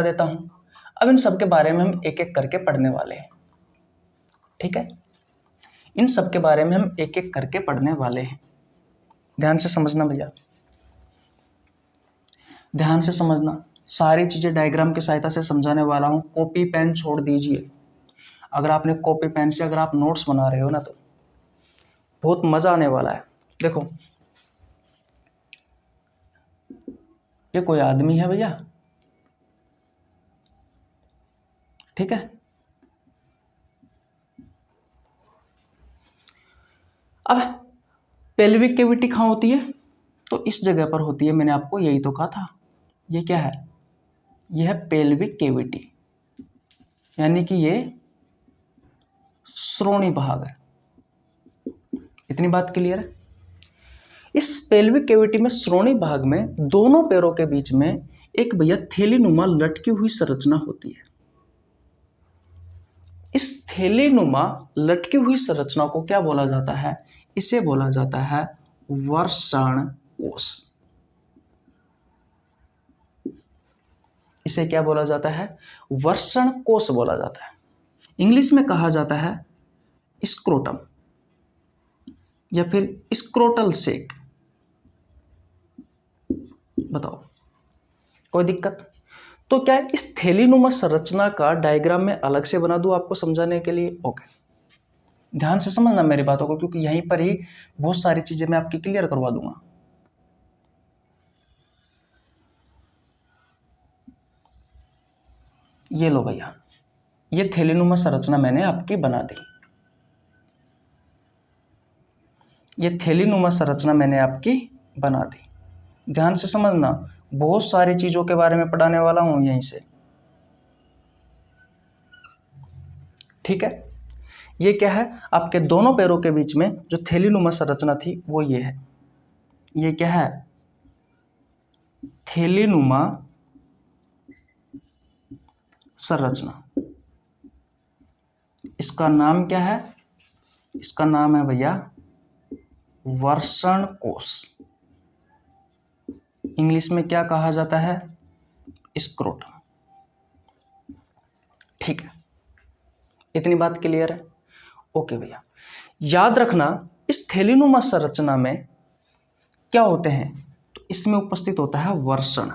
देता हूं। अब इन सब के बारे में हम एक एक करके पढ़ने वाले हैं, ठीक है? इन सब के बारे में हम एक एक करके पढ़ने वाले हैं। ध्यान से समझना भैया, ध्यान से समझना। सारी चीजें डायग्राम की सहायता से समझाने वाला हूं। कॉपी पेन छोड़ दीजिए। अगर आपने कॉपी पेन से अगर आप नोट्स बना रहे हो ना तो बहुत मजा आने वाला है। देखो, ये कोई आदमी है भैया, ठीक है? अब पेल्विक कैविटी कहाँ होती है? तो इस जगह पर होती है, मैंने आपको यही तो कहा था। ये क्या है? यह है पेल्विक कैविटी, यानी कि ये श्रोणि भाग है। इतनी बात क्लियर है? इस पेल्विक कैविटी में श्रोणि भाग में दोनों पैरों के बीच में एक भैया थैलीनुमा लटकी हुई संरचना होती है। इस थैलीनुमा लटकी हुई संरचना को क्या बोला जाता है? इसे बोला जाता है वर्षण कोश। इसे क्या बोला जाता है? वर्षण कोश बोला जाता है। इंग्लिश में कहा जाता है स्क्रोटम या फिर स्क्रोटल सेक। बताओ, कोई दिक्कत? तो क्या इस थैलीनुमा संरचना का डायग्राम में अलग से बना दूं आपको समझाने के लिए? ओके, ध्यान से समझना मेरी बातों को, क्योंकि यहीं पर ही बहुत सारी चीजें मैं आपकी क्लियर करवा दूंगा। ये लो भैया, ये थैलीनुमा संरचना मैंने आपकी बना दी। ये थैलीनुमा संरचना मैंने आपकी बना दी। ध्यान से समझना, बहुत सारी चीजों के बारे में पढ़ाने वाला हूं यहीं से, ठीक है। ये क्या है, आपके दोनों पैरों के बीच में जो थैलीनुमा संरचना थी वो ये है। ये क्या है, थैलीनुमा संरचना। इसका नाम क्या है, इसका नाम है भैया वर्षण कोश। इंग्लिश में क्या कहा जाता है, स्क्रोटम, ठीक है। इतनी बात क्लियर है, ओके भैया। याद रखना, इस थैलीनुमा संरचना में क्या होते हैं, तो इसमें उपस्थित होता है वर्षण।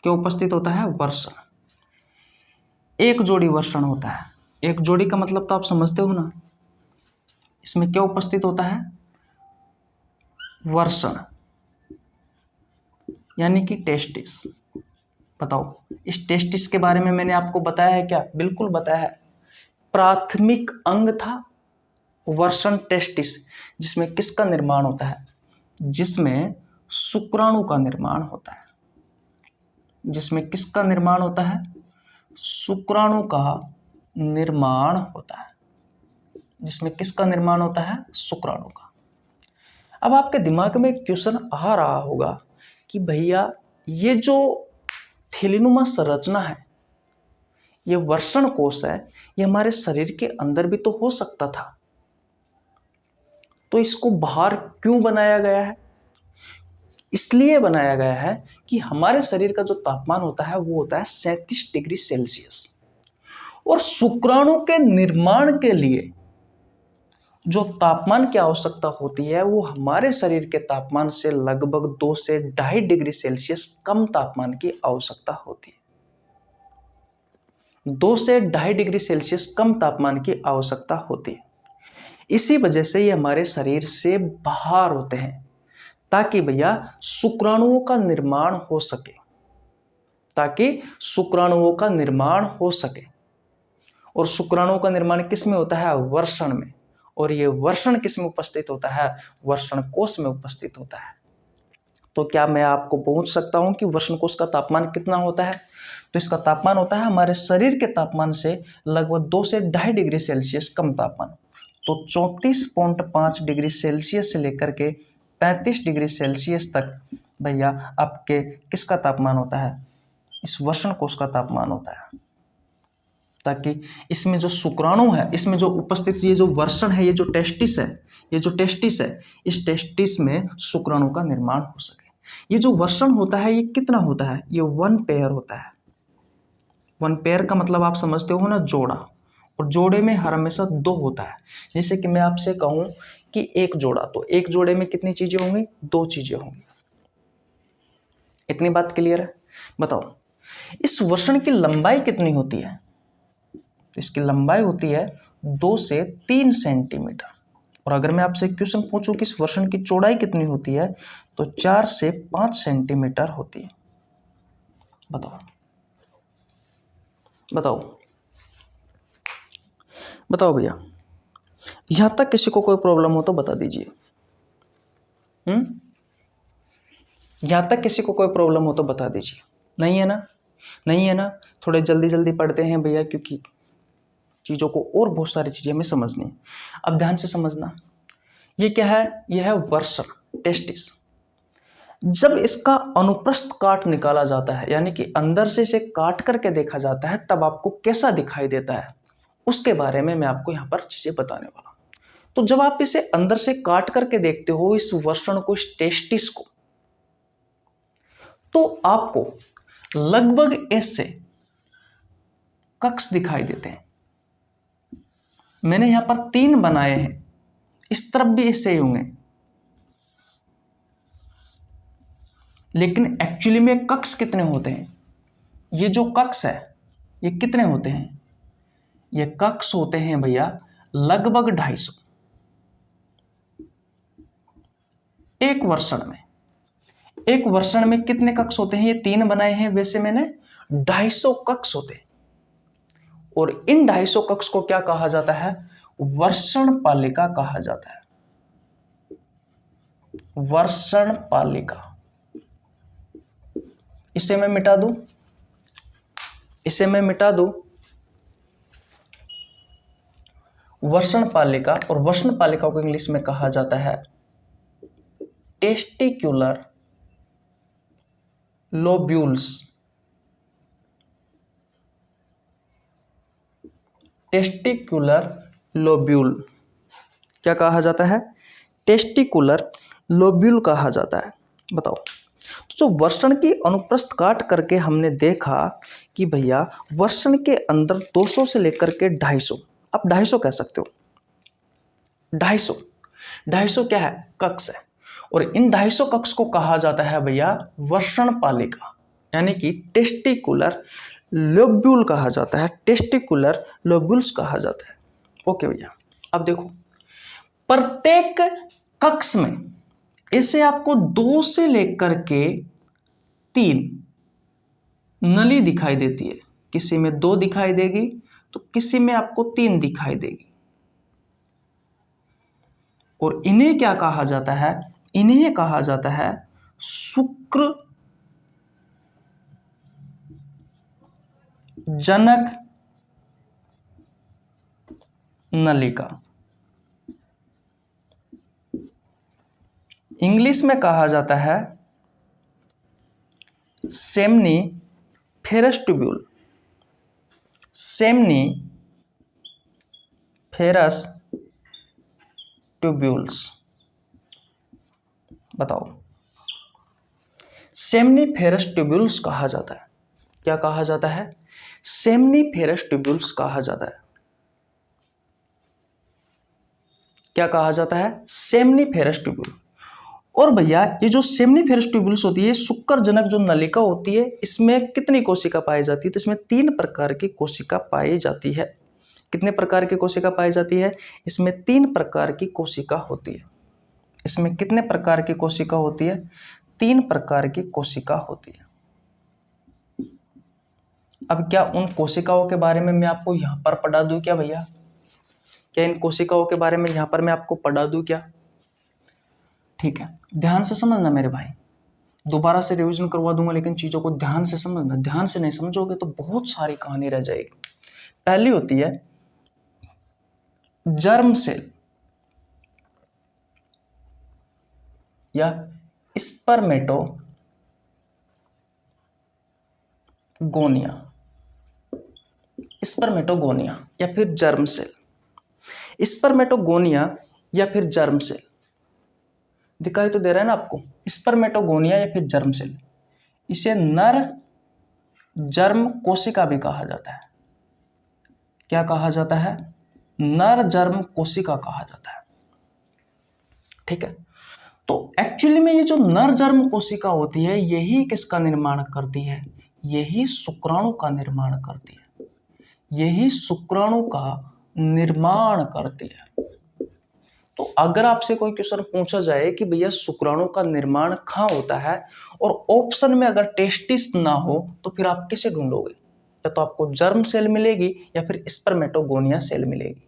क्या उपस्थित होता है, वर्षण। एक जोड़ी वर्षण होता है। एक जोड़ी का मतलब तो आप समझते हो ना। इसमें क्या उपस्थित होता है, वर्षण, यानी कि टेस्टिस। बताओ, इस टेस्टिस के बारे में मैंने आपको बताया है क्या, बिल्कुल बताया है। प्राथमिक अंग था वर्षण टेस्टिस, जिसमें किसका निर्माण होता है, जिसमें शुक्राणु का निर्माण होता है। जिसमें किसका निर्माण होता है, शुक्राणु का निर्माण होता है। जिसमें किसका निर्माण होता है, शुक्राणु का। अब आपके दिमाग में एक क्वेश्चन आ रहा होगा कि भैया ये जो थैलीनुमा संरचना है, ये वर्षण कोश है, ये हमारे शरीर के अंदर भी तो हो सकता था, तो इसको बाहर क्यों बनाया गया है। इसलिए बनाया गया है कि हमारे शरीर का जो तापमान होता है वो होता है 37 डिग्री सेल्सियस, और शुक्राणु के निर्माण के लिए जो तापमान की आवश्यकता होती है वो हमारे शरीर के तापमान से लगभग 2 से 2.5 डिग्री सेल्सियस कम तापमान की आवश्यकता होती है। 2 से 2.5 डिग्री सेल्सियस कम तापमान की आवश्यकता होती है। इसी वजह से ये हमारे शरीर से बाहर होते हैं, ताकि भैया शुक्राणुओं का निर्माण हो सके, ताकि शुक्राणुओं का निर्माण हो सके। और शुक्राणुओं का निर्माण किस में होता है, वर्षण में। और ये वर्षण किस में उपस्थित होता है, वर्षण कोश में उपस्थित होता है। तो क्या मैं आपको पूछ सकता हूं कि वर्षण कोश का तापमान कितना होता है, तो इसका तापमान होता है हमारे शरीर के तापमान से लगभग 2 से 2.5 डिग्री सेल्सियस कम तापमान। तो 34.5 डिग्री सेल्सियस से लेकर के 35 डिग्री सेल्सियस तक भैया आपके किसका तापमान होता है, इस वर्षण कोश का तापमान होता है। ताकि इसमें जो शुक्राणु है, इसमें जो उपस्थित ये जो वर्षण है, ये जो टेस्टिस है, इस टेस्टिस में शुक्राणु का निर्माण हो सके। ये जो वर्षण होता है ये कितना होता है, ये 1 पेयर होता है। 1 पेयर का मतलब आप समझते हो ना, जोड़ा। और जोड़े में हर हमेशा 2 होता है। जैसे कि मैं आपसे कहूं कि एक जोड़ा, तो एक जोड़े में कितनी चीजें होंगी, 2 चीजें होंगी। इतनी बात क्लियर है। बताओ इस वर्षण की लंबाई कितनी होती है, इसकी लंबाई होती है 2 से 3 सेंटीमीटर। और अगर मैं आपसे क्वेश्चन पूछूं कि इस वर्षण की चौड़ाई कितनी होती है, तो 4 से 5 सेंटीमीटर होती है। बताओ बताओ बताओ भैया, यहां तक किसी को कोई प्रॉब्लम हो तो बता दीजिए। यहां तक किसी को कोई प्रॉब्लम हो तो बता दीजिए। नहीं है ना, नहीं है ना। थोड़े जल्दी जल्दी पढ़ते हैं भैया, क्योंकि चीज़ों को और बहुत सारी चीज़ें हमें समझनी है। अब ध्यान से समझना, ये क्या है, यह है वर्षण टेस्टिस। जब इसका अनुप्रस्थ काट निकाला जाता है, यानी कि अंदर से इसे काट करके देखा जाता है, तब आपको कैसा दिखाई देता है, उसके बारे में मैं आपको यहाँ पर चीज़ें बताने वाला हूँ। तो जब आप इसे अंदर से काट करके देखते हो, इस वर्षण को, इस टेस्टिस को, तो आपको लगभग ऐसे कक्ष दिखाई देते हैं। मैंने यहां पर 3 बनाए हैं, इस तरफ भी ऐसे ही होंगे, लेकिन एक्चुअली में कक्ष कितने होते हैं, ये जो कक्ष है ये कितने होते हैं, ये कक्ष होते हैं भैया लगभग 250। एक वर्षण में कितने कक्ष होते हैं, ये 3 बनाए हैं, वैसे मैंने 250 कक्ष होते हैं। और इन 250 कक्ष को क्या कहा जाता है, वर्षणपालिका कहा जाता है। वर्षणपालिका, इसे मैं मिटा दूं, इसे मैं मिटा दूं। वर्षणपालिका, और वर्षणपालिका को इंग्लिश में कहा जाता है टेस्टिक्युलर लोब्यूल्स। टेस्टिकुलर लोब्यूल क्या कहा जाता है? टेस्टिकुलर लोब्यूल कहा जाता है। बताओ, तो जो वर्षण की अनुप्रस्थ काट करके हमने देखा कि भैया वर्षण के अंदर 200 से लेकर के 250, आप 250 कह सकते हो, 250 क्या है? कक्ष है। और इन 250 कक्ष को कहा जाता है भैया वर्षणपालिका, यानी कि टेस्टिकुलर लोब्यूल कहा जाता है, टेस्टिकुलर लोब्यूल्स कहा जाता है। ओके भैया, अब देखो प्रत्येक कक्ष में इसे आपको 2 से लेकर के 3 नली दिखाई देती है। किसी में 2 दिखाई देगी तो किसी में आपको 3 दिखाई देगी। और इन्हें क्या कहा जाता है? इन्हें कहा जाता है शुक्र जनक नलिका। इंग्लिश में कहा जाता है सेमनीफेरस ट्यूब्यूल। Seminiferous tubules. बताओ, सेमनीफेरस ट्यूब्यूल्स कहा जाता है। क्या कहा जाता है? सेमनीफेरस ट्यूब्यूल्स कहा जाता है। क्या कहा जाता है? Seminiferous tubule. और भैया ये जो सेमनीफेरस ट्यूब्यूल्स होती है, शुक्रजनक जो नलिका होती है, इसमें कितनी कोशिका पाई जाती है? तो इसमें 3 प्रकार की कोशिका पाई जाती है। कितने प्रकार की कोशिका पाई जाती है? इसमें 3 प्रकार की कोशिका होती है। इसमें कितने प्रकार की कोशिका होती है? 3 प्रकार की कोशिका होती है। अब क्या उन कोशिकाओं के बारे में मैं आपको यहां पर पढ़ा दूं क्या भैया? क्या इन कोशिकाओं के बारे में यहां पर मैं आपको पढ़ा दूं क्या? ठीक है, ध्यान से समझना मेरे भाई, दोबारा से रिवीजन करवा दूंगा, लेकिन चीजों को ध्यान से समझना। ध्यान से नहीं समझोगे तो बहुत सारी कहानी रह जाएगी। पहली होती है जर्म सेल या स्पर्मेटोगोनिया, स्पर्मेटोगोनिया या फिर जर्म सेल। स्पर्मेटोगोनिया या फिर जर्म सेल दिखाई तो दे रहा है ना आपको, स्पर्मेटोगोनिया या फिर जर्म सेल। इसे नर जर्म कोशिका भी कहा जाता है। क्या कहा जाता है? नर जर्म कोशिका कहा जाता है। ठीक है, तो एक्चुअली में ये जो नर जर्म कोशिका होती है, यही किसका निर्माण करती है? यही शुक्राणु का निर्माण करती है। यही शुक्राणु का निर्माण करती है। तो अगर आपसे कोई क्वेश्चन पूछा जाए कि भैया शुक्राणु का निर्माण कहाँ होता है, और ऑप्शन में अगर टेस्टिस ना हो, तो फिर आप किसे ढूंढोगे? या तो आपको जर्म सेल मिलेगी, या फिर स्पर्मेटोगोनिया सेल मिलेगी,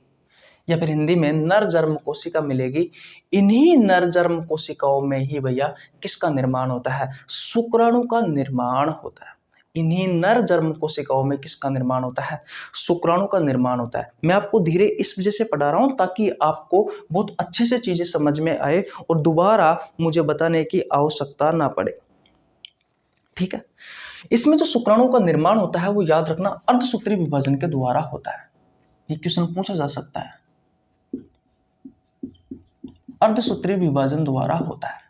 या फिर हिंदी में नर जर्म कोशिका मिलेगी। इन्हीं नर जर्म कोशिकाओं में ही भैया किसका निर्माण होता है? शुक्राणु का निर्माण होता है। इन्हीं नर जर्म कोशिकाओं में किसका निर्माण होता है? शुक्राणु का निर्माण होता है। मैं आपको धीरे इस वजह से पढ़ा रहा हूं ताकि आपको बहुत अच्छे से चीजें समझ में आए और दोबारा मुझे बताने की आवश्यकता ना पड़े। ठीक है, इसमें जो शुक्राणु का निर्माण होता है वो याद रखना अर्धसूत्री विभाजन के द्वारा होता है। ये क्वेश्चन पूछा जा सकता है, अर्धसूत्री विभाजन द्वारा होता है।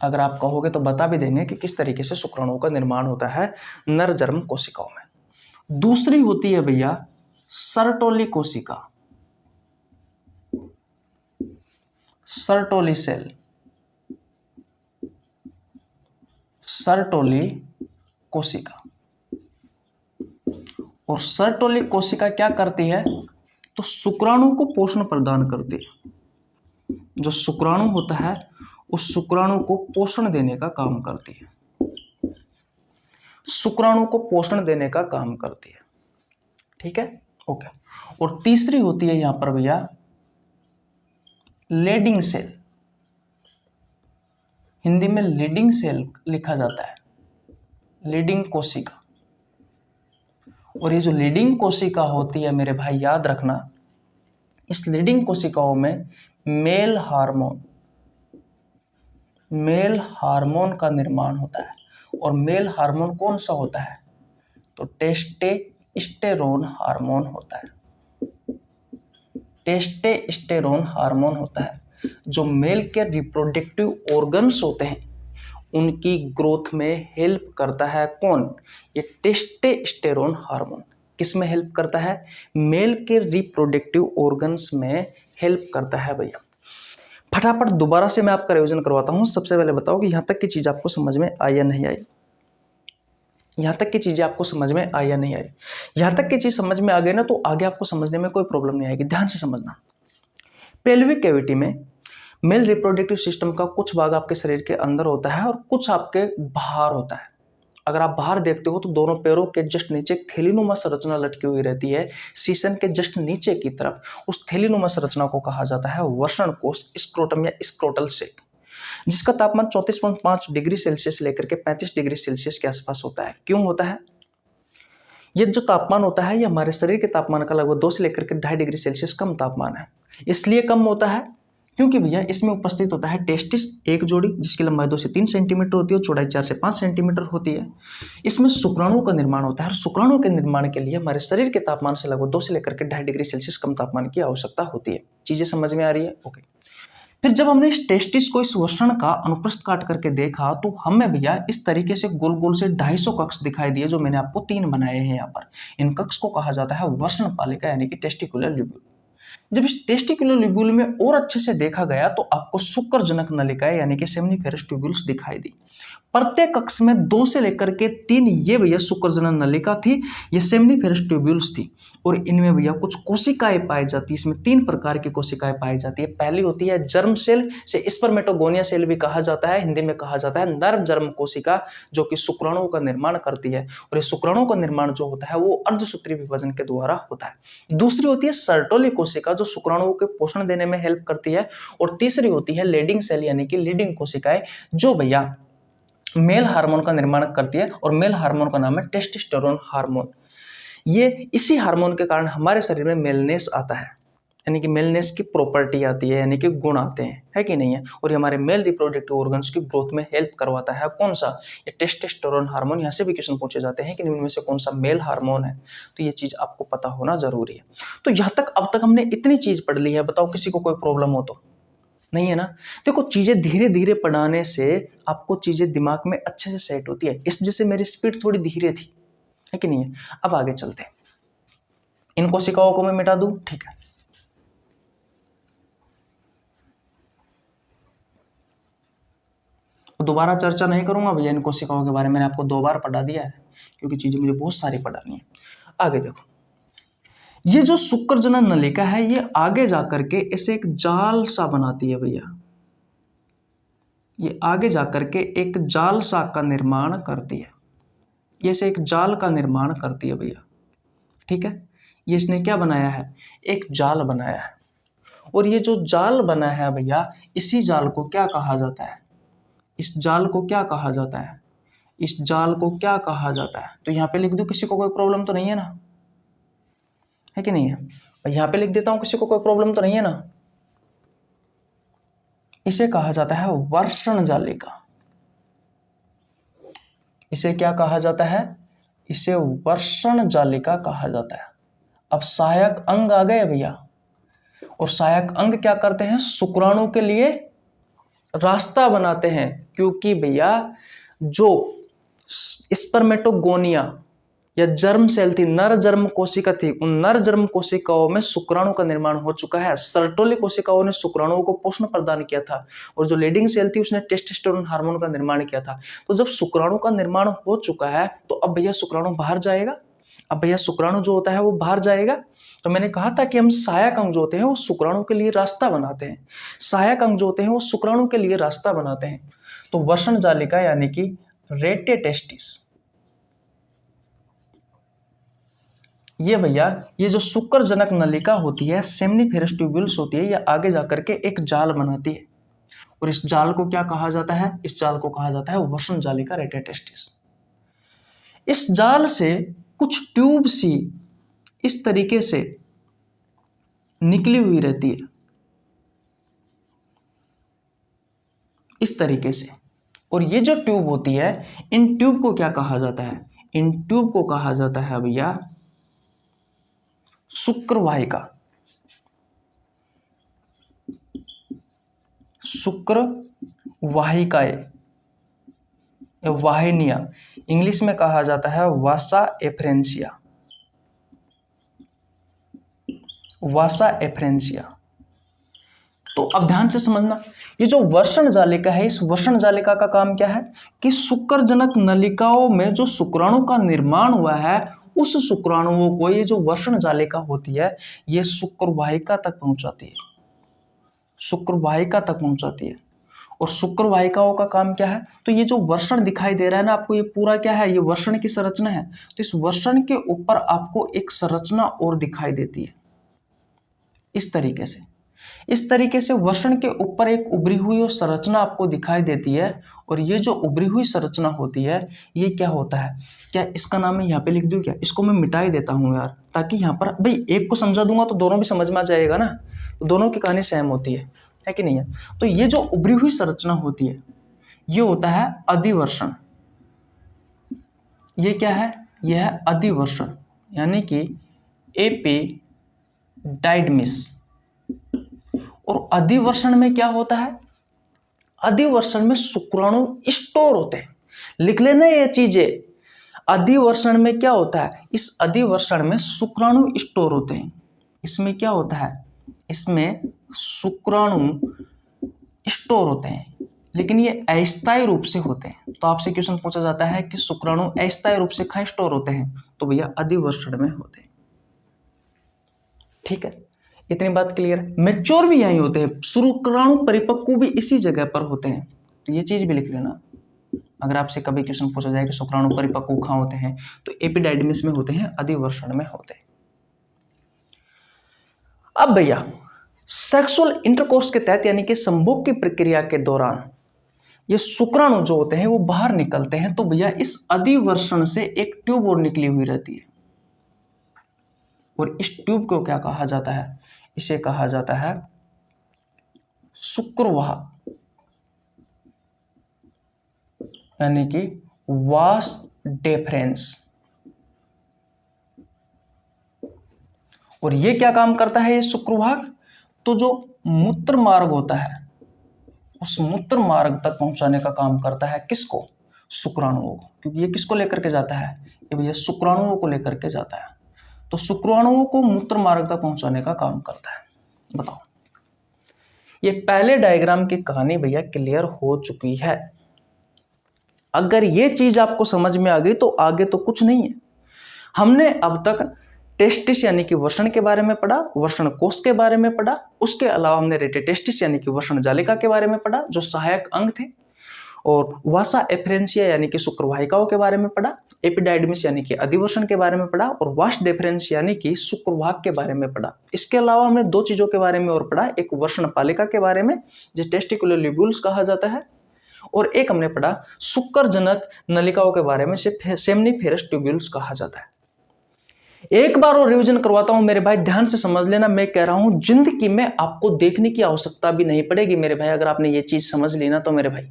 अगर आप कहोगे तो बता भी देंगे कि किस तरीके से शुक्राणुओं का निर्माण होता है नर जर्म कोशिकाओं में। दूसरी होती है भैया सर्टोली कोशिका, सर्टोली सेल। सर्टोली कोशिका, और सर्टोली कोशिका क्या करती है? तो शुक्राणु को पोषण प्रदान करती है। जो शुक्राणु होता है उस शुक्राणु को पोषण देने का काम करती है। शुक्राणु को पोषण देने का काम करती है। ठीक है, ओके। और तीसरी होती है यहां पर भैया लीडिंग सेल, हिंदी में लीडिंग सेल लिखा जाता है, लीडिंग कोशिका। और ये जो लीडिंग कोशिका होती है मेरे भाई याद रखना, इस लीडिंग कोशिकाओं में मेल हार्मोन का निर्माण होता है। और मेल हार्मोन कौन सा होता है? तो टेस्टोस्टेरोन हार्मोन होता है, टेस्टोस्टेरोन हार्मोन होता है, जो मेल के रिप्रोडक्टिव ऑर्गन्स होते हैं उनकी ग्रोथ में हेल्प करता है। कौन? ये टेस्टोस्टेरोन हार्मोन किस में हेल्प करता है? मेल के रिप्रोडक्टिव ऑर्गन्स में हेल्प करता है भैया। फटाफट दोबारा से मैं आपका रिवीजन करवाता हूं। सबसे पहले बताओ कि यहां तक की चीज आपको समझ में आई या नहीं आई, यहां तक की चीजें आपको समझ में आई या नहीं आई। यहां तक की चीज समझ में आ गई ना, तो आगे आपको समझने में कोई प्रॉब्लम नहीं आएगी। ध्यान से समझना, पेल्विक कैविटी में मेल रिप्रोडक्टिव सिस्टम का कुछ भाग आपके शरीर के अंदर होता है और कुछ आपके बाहर होता है। अगर आप बाहर देखते हो तो दोनों पैरों के जस्ट नीचे एक थैलीनुमा संरचना लटकी हुई रहती है, शीशन के जस्ट नीचे की तरफ। उस थैलीनुमा संरचना को कहा जाता है वर्ण कोश, स्क्रोटम या स्क्रोटल सेक, जिसका तापमान 34.5 डिग्री सेल्सियस लेकर के 35 डिग्री सेल्सियस के आसपास होता है। क्यों होता है? ये जो तापमान होता है ये हमारे शरीर के तापमान का लगभग 2 से लेकर के 2.5 डिग्री सेल्सियस कम तापमान है। इसलिए कम होता है क्योंकि भैया इसमें उपस्थित होता है टेस्टिस, एक जोड़ी, जिसकी लंबाई 2 से 3 सेंटीमीटर होती है और चौड़ाई 4 से 5 सेंटीमीटर होती है। इसमें शुक्राणुओं का निर्माण होता है और शुक्राणुओं के निर्माण के लिए हमारे शरीर के तापमान से लगभग 2 से लेकर के 2.5 डिग्री सेल्सियस कम तापमान की आवश्यकता होती है। चीजें समझ में आ रही है? ओके। फिर जब हमने इस टेस्टिस को, इस वृषण का अनुप्रस्थ काट करके देखा तो हमें भैया इस तरीके से गोल गोल से 250 कक्ष दिखाई दिए, जो मैंने आपको 3 बनाए हैं यहाँ पर। इन कक्ष को कहा जाता है वृषण पालिका यानी कि टेस्टिकुलर ल्यूब्यूल। जब इस टेस्टिकुलर ल्यूब्यूल में और अच्छे से देखा गया तो आपको शुक्रजनक नलिकाएं यानी कि सेमनीफेरस ट्यूब्यूल्स दिखाई दी। प्रत्येक कक्ष में 2 से लेकर के 3 ये भैया शुक्रजनक नलिका थी, ये सेमनीफेरस ट्यूब्यूल्स थी। और इनमें भैया कुछ कोशिकाएं पाई जाती है। इसमें 3 प्रकार की कोशिकाएं पाई जाती है। पहली होती है जर्म सेल, से स्पर्मेटोगोनिया सेल भी कहा जाता है, हिंदी में कहा जाता है नर जर्म कोशिका, जो कि शुक्राणुओं का निर्माण करती है। और ये शुक्राणुओं का निर्माण जो होता है वो अर्धसूत्री विभाजन के द्वारा होता है। दूसरी होती है सर्टोली कोशिका, जो शुक्राणुओं के पोषण देने में हेल्प करती है। और तीसरी होती है लीडिंग सेल यानी कि लीडिंग कोशिकाएं, जो भैया मेल हार्मोन का निर्माण करती है। और मेल हार्मोन का नाम है टेस्टोस्टेरोन हार्मोन। ये इसी हार्मोन के कारण हमारे शरीर में मेलनेस आता है, यानी कि मेलनेस की प्रॉपर्टी आती है, यानी कि गुण आते हैं, है कि नहीं है? और ये हमारे मेल रिप्रोडक्टिव ऑर्गन्स की ग्रोथ में हेल्प करवाता है। कौन सा? ये टेस्टोस्टेरोन हार्मोन। यहाँ से भी क्वेश्चन पूछे जाते हैं कि इनमें से कौन सा मेल हार्मोन है, तो ये चीज आपको पता होना जरूरी है। तो यहाँ तक अब तक हमने इतनी चीज पढ़ ली है। बताओ किसी को कोई प्रॉब्लम हो तो? नहीं है ना? देखो, चीजें धीरे धीरे पढ़ाने से आपको चीजें दिमाग में अच्छे से सेट होती है। इस वजह से मेरी स्पीड थोड़ी धीरे थी, है कि नहीं है? अब आगे चलते हैं। इन कोशिकाओं को मैं मिटा दूं, ठीक है? दोबारा चर्चा नहीं करूंगा भैया इन कोशिकाओं के बारे में, मैंने आपको 2 बार पढ़ा दिया है, क्योंकि चीजें मुझे बहुत सारी पढ़ानी है। आगे देखो, ये जो शुक्रजनन नलिका है ये आगे जाकर के इसे एक जाल सा बनाती है भैया। ये आगे जाकर के एक जाल सा का निर्माण करती है। ये से एक जाल का निर्माण करती है भैया, ठीक है? ये इसने क्या बनाया है? एक जाल बनाया है। और ये जो जाल बना है भैया, इसी जाल को क्या कहा जाता है? इस जाल को क्या कहा जाता है? इस जाल को क्या कहा जाता है? तो यहाँ पे लिख दूं, किसी को कोई प्रॉब्लम तो नहीं है ना? है कि नहीं है? यहाँ पे लिख देता हूं, किसी को कोई प्रॉब्लम तो नहीं है ना? इसे कहा जाता है वर्षण जालिका। इसे क्या कहा जाता है? इसे वर्षण जालिका कहा जाता है। अब सहायक अंग आ गए भैया, और सहायक अंग क्या करते हैं? शुक्राणु के लिए रास्ता बनाते हैं। क्योंकि भैया जो स्पर्मेटोगोनिया या जर्म सेल थी, नर जर्म कोशिका थी, उन नर जर्म कोशिकाओं में शुक्राणु का निर्माण हो चुका है। सर्टोली कोशिकाओं ने शुक्राणुओं को पोषण प्रदान किया था, और जो लीडिंग सेल थी उसने टेस्टोस्टेरोन हार्मोन का निर्माण किया था। तो जब शुक्राणु का निर्माण हो चुका है तो अब भैया शुक्राणु बाहर जाएगा। अब भैया शुक्राणु जो होता है वो बाहर जाएगा। तो मैंने कहा था कि हम सहायक अंग जो होते हैं वो शुक्राणु के लिए रास्ता बनाते हैं। सहायक अंग जो होते हैं वो शुक्राणु के लिए रास्ता बनाते हैं। तो वर्षण जालिका यानी कि रेटे टेस्टिस, ये भैया ये जो शुक्रजनक नलिका होती है, सेमनीफेरस ट्यूब्यूल्स होती है, ये आगे जाकर के एक जाल बनाती है और इस जाल को क्या कहा जाता है? इस जाल को कहा जाता है वसन जालिका रेटिटेस्टिस। इस जाल से कुछ ट्यूब सी इस तरीके से निकली हुई रहती है, इस तरीके से। और ये जो ट्यूब होती है, इन ट्यूब को क्या कहा जाता है? इन ट्यूब को कहा जाता है भैया शुक्रवाहिका। शुक्रवाहिकाएं, वाहिनियां, इंग्लिश में कहा जाता है वासा एफरेंसिया, वासा एफरेंसिया। तो अब ध्यान से समझना, ये जो वर्षण जालिका है, इस वर्षण जालिका का काम क्या है कि शुक्रजनक नलिकाओं में जो शुक्राणु का निर्माण हुआ है, उस शुक्राणुओं को ये जो वर्षण जालिका होती है, ये शुक्रवाहिका तक पहुंचाती है, शुक्रवाहिका तक पहुंचाती है। और शुक्रवाहिकाओं का काम क्या है? तो ये जो वर्षण दिखाई दे रहा है ना आपको, ये पूरा क्या है? ये वर्षण की संरचना है। तो इस वर्षण के ऊपर आपको एक संरचना और दिखाई देती है, इस तरीके से। इस तरीके से वर्षण के ऊपर एक उभरी हुई और संरचना आपको दिखाई देती है। और ये जो उभरी हुई संरचना होती है, ये क्या होता है? क्या इसका नाम मैं यहाँ पे लिख दूं क्या? इसको मैं मिटा ही देता हूँ यार, ताकि यहाँ पर भाई एक को समझा दूंगा तो दोनों भी समझ में आ जाएगा ना, तो दोनों की कहानी सेम होती है कि नहीं है? तो ये जो उभरी हुई संरचना होती है, ये होता है अधिवर्षण। ये क्या है? यह है अधिवर्षण, यानी कि एपिडाइडमिस। और अधिवर्षण में क्या होता है? अधिवर्षण में शुक्राणु स्टोर होते हैं। लिख लेना ये चीजें। अधिवर्षण में क्या होता है? इस अधिवर्षण में शुक्राणु स्टोर होते हैं। इसमें क्या होता है? इसमें शुक्राणु स्टोर होते हैं, लेकिन ये अस्थायी रूप से होते हैं। तो आपसे क्वेश्चन पूछा जाता है कि शुक्राणु अस्थायी रूप से कहाँ स्टोर होते हैं? तो भैया अधिवर्षण में होते हैं। ठीक है, इतनी बात क्लियर है। मैच्योर भी यही होते हैं, शुक्राणु परिपक्व भी इसी जगह पर होते हैं। तो ये चीज भी लिख लेना, अगर आपसे कभी क्वेश्चन पूछा जाए कि शुक्राणु परिपक्व कहाँ होते हैं, तो एपिडाइडमिस में होते हैं, अधिवर्षण में होते हैं। अब भैया सेक्सुअल इंटरकोर्स के तहत, यानी कि संभोग की प्रक्रिया के दौरान ये शुक्राणु जो होते हैं वो बाहर निकलते हैं। तो भैया इस अधिवर्षण से एक ट्यूब और निकली हुई रहती है, और इस ट्यूब को क्या कहा जाता है? इसे कहा जाता है शुक्रवाह, यानी कि वास डेफरेंस। और ये क्या काम करता है ये शुक्रवाह? तो जो मूत्र मार्ग होता है, उस मूत्र मार्ग तक पहुंचाने का काम करता है। किसको? शुक्राणुओं को। क्योंकि ये किसको लेकर के जाता है? ये भैया शुक्राणुओं को लेकर के जाता है। तो शुक्राणुओं को मूत्र मार्ग तक पहुंचाने का काम करता है। बताओ, ये पहले डायग्राम की कहानी भैया क्लियर हो चुकी है। अगर ये चीज आपको समझ में आ गई तो आगे तो कुछ नहीं है। हमने अब तक टेस्टिस यानी कि वर्षण के बारे में पढ़ा, वर्षण कोश के बारे में पढ़ा, उसके अलावा हमने रेटिटेस्टिस यानी कि वर्षण जालिका के बारे में पढ़ा जो सहायक अंग थे, और वासा एफरेंसिया यानी कि शुक्रवाहिकाओं के बारे में पढ़ा, एपिडाइडमिस यानी कि अधिवर्षण के बारे में पढ़ा, और वास डेफरेंस यानी कि शुक्रवाह के बारे में पढ़ा। इसके अलावा हमने दो चीजों के बारे में और पढ़ा, एक वर्षण पालिका के बारे में जो टेस्टिकुलर लिब्यूल्स कहा जाता है, और एक हमने पढ़ा शुक्रजनक नलिकाओं के बारे में सेमनीफेरस ट्यूब्यूल्स कहा जाता है। एक बार और रिवीजन करवाता हूं मेरे भाई, ध्यान से समझ लेना। मैं कह रहा हूं जिंदगी में आपको देखने की आवश्यकता भी नहीं पड़ेगी मेरे भाई, अगर आपने ये चीज समझ ली ना तो मेरे भाई।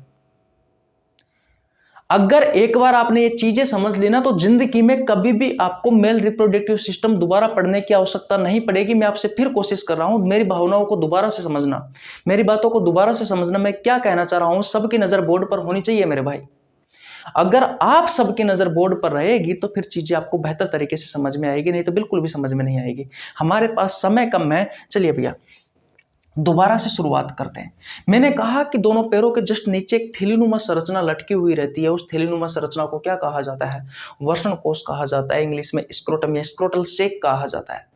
अगर एक बार आपने ये चीजें समझ ली ना तो जिंदगी में कभी भी आपको मेल रिप्रोडक्टिव सिस्टम दोबारा पढ़ने की आवश्यकता नहीं पड़ेगी। मैं आपसे फिर कोशिश कर रहा हूं, मेरी भावनाओं को दोबारा से समझना, मेरी बातों को दोबारा से समझना। मैं क्या कहना चाह रहा हूं, सबकी नजर बोर्ड पर होनी चाहिए मेरे भाई। अगर आप सबकी नजर बोर्ड पर रहेगी तो फिर चीजें आपको बेहतर तरीके से समझ में आएगी, नहीं तो बिल्कुल भी समझ में नहीं आएगी। हमारे पास समय कम है। चलिए भैया दोबारा से शुरुआत करते हैं। मैंने कहा कि दोनों पैरों के जस्ट नीचे एक थैलीनुमा संरचना लटकी हुई रहती है। उस थैलीनुमा संरचना को क्या कहा जाता है? वर्षण कोश कहा जाता है। इंग्लिश में स्क्रोटम या स्क्रोटल सेक कहा जाता है।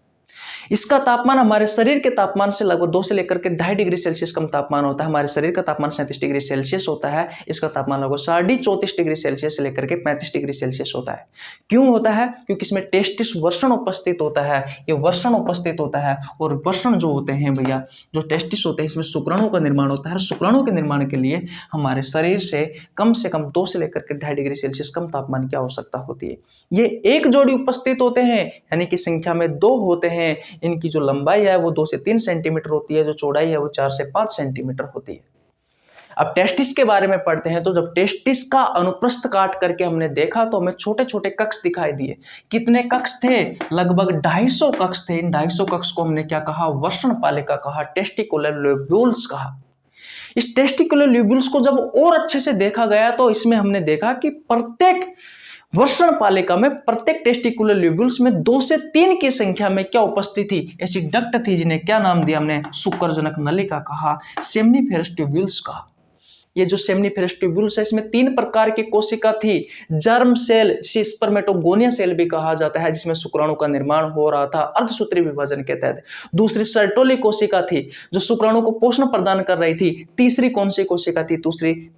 इसका तापमान हमारे शरीर के तापमान से लगभग 2 से लेकर के 2.5 डिग्री सेल्सियस कम तापमान होता है। हमारे शरीर का तापमान 37 डिग्री सेल्सियस होता है, इसका तापमान लगभग 34.5 डिग्री सेल्सियस से लेकर के 35 डिग्री सेल्सियस होता है। क्यों होता है? क्योंकि इसमें टेस्टिस वर्षण उपस्थित होता है, ये वर्षण उपस्थित होता है। और वर्षण जो होते हैं भैया, जो टेस्टिस होते हैं, इसमें शुक्राणु का निर्माण होता है। शुक्राणु के निर्माण के लिए हमारे शरीर से कम 2 से लेकर के 2.5 डिग्री सेल्सियस कम तापमान की आवश्यकता होती है। ये एक जोड़ी उपस्थित होते हैं, यानी कि संख्या में 2 होते हैं। इनकी जो लंबाई है वो 2 से 3 सेंटीमीटर होती है, जो चौड़ाई है वो 4 से 5 सेंटीमीटर होती है। अब टेस्टिस के बारे में पढ़ते हैं। तो जब टेस्टिस का अनुप्रस्थ काट करके हमने देखा तो हमें छोटे छोटे कक्ष दिखाई दिए। कितने कक्ष थे? लगभग 250 कक्ष थे। इन 250 कक्ष को हमने क्या कहा? वर्षण पालिका कहा, टेस्टिकुलर लोब्यूल्स कहा। इस टेस्टिकुलर लोब्यूल्स को जब और अच्छे से देखा गया तो इसमें हमने देखा कि प्रत्येक वर्षण पालिका में, प्रत्येक टेस्टिकुलर लोब्यूल्स में 2 से 3 की संख्या में क्या उपस्थित थी? ऐसी डक्ट थी जिन्हें क्या नाम दिया हमने? शुक्रजनक नलिका कहा, सेम्निफेरस ट्यूब्यूल्स कहा। ये जो सेम्निफेरस ट्यूब्यूल्स है, इसमें 3 प्रकार की कोशिका थी। जर्म सेल, जिसे स्पर्मेटोगोनिया सेल भी कहा जाता है, जिसमें शुक्राणु का निर्माण हो रहा था अर्धसूत्री विभाजन के तहत। दूसरी सर्टोली कोशिका थी जो शुक्राणु को पोषण प्रदान कर रही थी। तीसरी कौन सी कोशिका थी?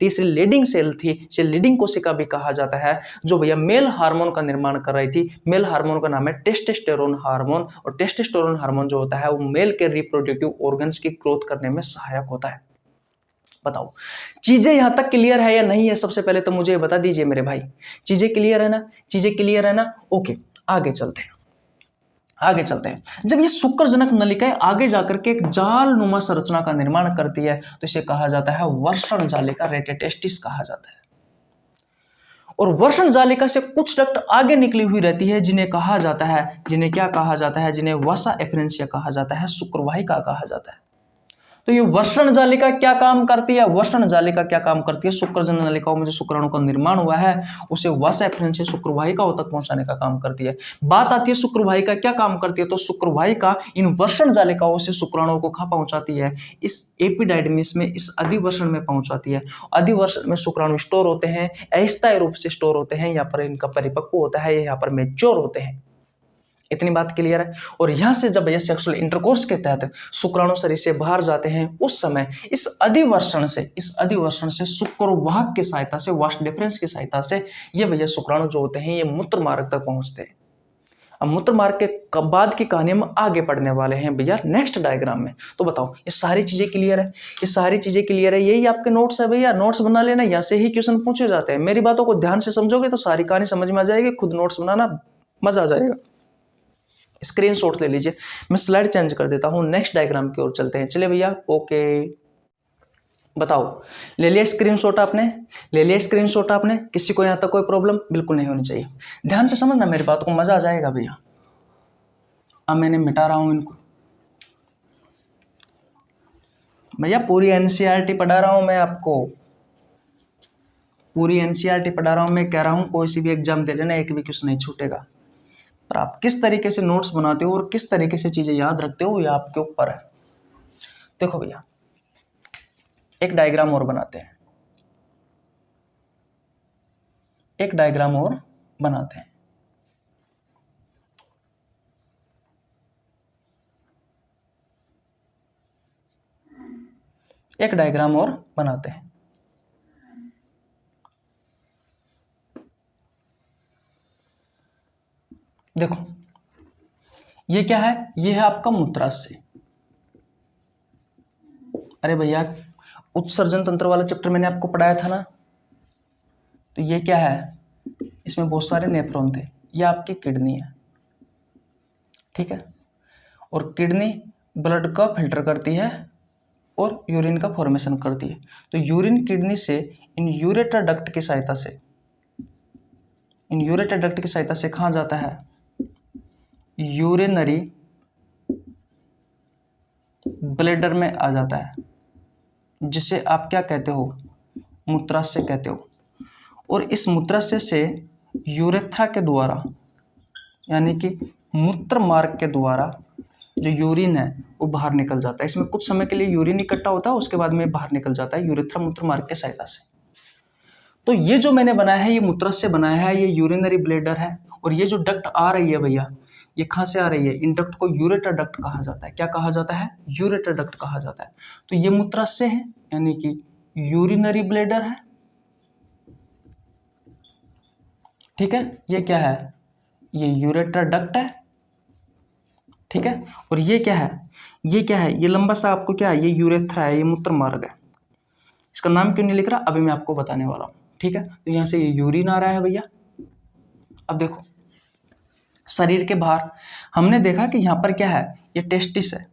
तीसरी लीडिंग सेल थी, जिसे लीडिंग कोशिका भी कहा जाता है, जो भैया मेल हार्मोन का निर्माण कर रही थी। मेल हार्मोन का नाम है टेस्टोस्टेरोन हार्मोन, और टेस्टोस्टेरोन हार्मोन जो होता है वो मेल के रिप्रोडक्टिव ऑर्गन्स की ग्रोथ करने में सहायक होता है। बताओ, चीजें यहां तक क्लियर है या नहीं है? सबसे पहले तो मुझे बता दीजिए मेरे भाई, चीजें क्लियर है ना? चीजें क्लियर है ना? ओके, आगे चलते हैं। जब ये शुक्रजनक नलिकाएं आगे जाकर के एक जाल नुमा संरचना का निर्माण करती है तो इसे कहा जाता है वर्षण जालिका, रेटेटेस्टिस कहा जाता है। और वर्षण जालिका से कुछ डक्ट आगे निकली हुई रहती है, जिन्हें कहा जाता है, जिन्हें क्या कहा जाता है? जिन्हें वसा एफरेंसिया कहा जाता है, शुक्रवाहिका कहा जाता है। तो ये वर्षण जालिका क्या काम करती है? वर्षण जालिका क्या काम करती है? शुक्रजनक नलिकाओं में जो शुक्राणु का निर्माण हुआ है उसे वसा एफरेंसिया शुक्रवाहिकाओं तक पहुंचाने का काम करती है। बात आती है शुक्रवाहिका क्या काम करती है, तो शुक्रवाहिका इन वर्षण जालिकाओं से शुक्राणुओं को कहां पहुंचाती है? इस एपिडाइडमिस में, इस अधिवर्षण में पहुंचाती है। अधिवर्षण में शुक्राणु स्टोर होते हैं, अस्थायी रूप से स्टोर होते हैं। यहाँ पर इनका परिपक्व होता है, यहाँ पर मैच्योर होते हैं। इतनी बात क्लियर है। और यहां से जब ये सेक्सुअल इंटरकोर्स के तहत शुक्राणु शरीर से बाहर जाते हैं, उस समय इस अधिवर्षण से शुक्रवाहक की सहायता से, वास्ट डिफरेंस की सहायता से ये भैया शुक्राणु जो होते हैं ये मूत्र मार्ग तक पहुंचते हैं। अब मूत्र मार्ग के बाद की कहानी हम आगे पढ़ने वाले हैं भैया नेक्स्ट डायग्राम में। तो बताओ, ये सारी चीजें क्लियर है? ये सारी चीजें क्लियर है? यही आपके नोट्स है भैया, नोट्स बना लेना, यहाँ से ही क्वेश्चन पूछे जाते हैं। मेरी बातों को ध्यान से समझोगे तो सारी कहानी समझ में आ जाएगी, खुद नोट्स बनाना मजा आ जाएगा। स्क्रीनशॉट ले लीजिए। मैं स्लाइड चेंज कर देता हूं, नेक्स्ट डायग्राम की ओर चलते हैं। चलिए भैया, ओके, बताओ, ले लिया स्क्रीनशॉट आपने? ले लिया स्क्रीनशॉट आपने? किसी को यहां तक कोई प्रॉब्लम बिल्कुल नहीं होनी चाहिए। ध्यान से समझना मेरी बात को, मजा आ जाएगा भैया। अब मैंने मिटा रहा हूं इनको भैया, पूरी एनसीईआरटी पढ़ा रहा हूं मैं आपको, पूरी एनसीईआरटी पढ़ा रहा हूं मैं। कह रहा हूं कोई सी भी एग्जाम दे लेना, एक भी क्वेश्चन नहीं छूटेगा। पर आप किस तरीके से नोट्स बनाते हो और किस तरीके से चीजें याद रखते हो, ये आपके ऊपर है। देखो भैया, एक डायग्राम और बनाते हैं, एक डायग्राम और बनाते हैं। एक डायग्राम और बनाते हैं। देखो, ये क्या है? ये है आपका मूत्राशय। अरे भैया, उत्सर्जन तंत्र वाला चैप्टर मैंने आपको पढ़ाया था ना। तो ये क्या है? इसमें बहुत सारे नेफ्रॉन थे। ये आपकी किडनी है, ठीक है। और किडनी ब्लड का फिल्टर करती है और यूरिन का फॉर्मेशन करती है। तो यूरिन किडनी से इन यूरेटर डक्ट की सहायता से कहाँ जाता है? यूरिनरी ब्लैडर में आ जाता है, जिसे आप क्या कहते हो? मूत्राशय कहते हो। और इस मूत्राशय से यूरेथ्रा के द्वारा, यानी कि मूत्र मार्ग के द्वारा जो यूरिन है वो बाहर निकल जाता है। इसमें कुछ समय के लिए यूरिन इकट्ठा होता है, उसके बाद में बाहर निकल जाता है यूरेथ्रा मूत्र मार्ग के सहायता से। तो ये जो मैंने बनाया है, ये मूत्राशय बनाया है, ये यूरिनरी ब्लैडर है। और ये जो डक्ट आ रही है भैया, ये कहाँ से आ रही है, इन डक्ट को यूरेटर डक्ट कहा जाता है। क्या कहा जाता है, यूरेटर डक्ट कहा जाता है। तो ये मूत्राशय है यानी कि यूरिनरी ब्लैडर है, ठीक है। ये क्या है, ये यूरेटर डक्ट है, ठीक है। और ये क्या है, ये क्या है, ये लंबा सा आपको क्या है, ये यूरेथ्रा है, ये मूत्र मार्ग है। इसका नाम क्यों नहीं लिख रहा, अभी मैं आपको बताने वाला हूँ, ठीक है। तो यहाँ से ये यूरिन आ रहा है भैया। अब देखो शरीर के बाहर हमने देखा कि यहाँ पर क्या है, ये टेस्टिस है,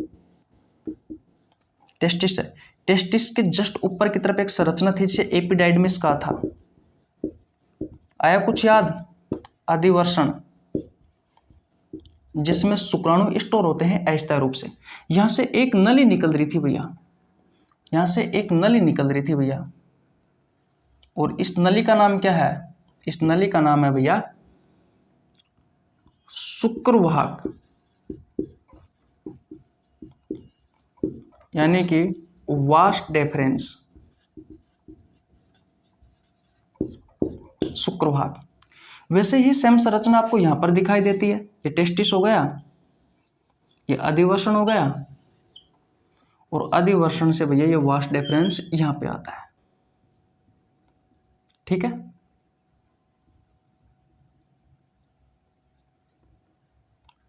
टेस्टिस है। टेस्टिस के जस्ट ऊपर की तरफ एक संरचना थी जिसे एपिडाइडमिस कहा था। आया कुछ याद, आदिवर्षण, जिसमें शुक्राणु स्टोर होते हैं अस्थायी रूप से। यहां से एक नली निकल रही थी भैया, यहां से एक नली निकल रही थी भैया, और इस नली का नाम क्या है, इस नली का नाम है भैया शुक्रवाहक, यानी कि वास्ट डेफरेंस, शुक्रवाहक। वैसे ही सेम संरचना आपको यहां पर दिखाई देती है। ये टेस्टिस हो गया, ये अधिवर्षण हो गया, और अधिवर्षण से भैया ये वास्ट डेफरेंस यहां पे आता है, ठीक है।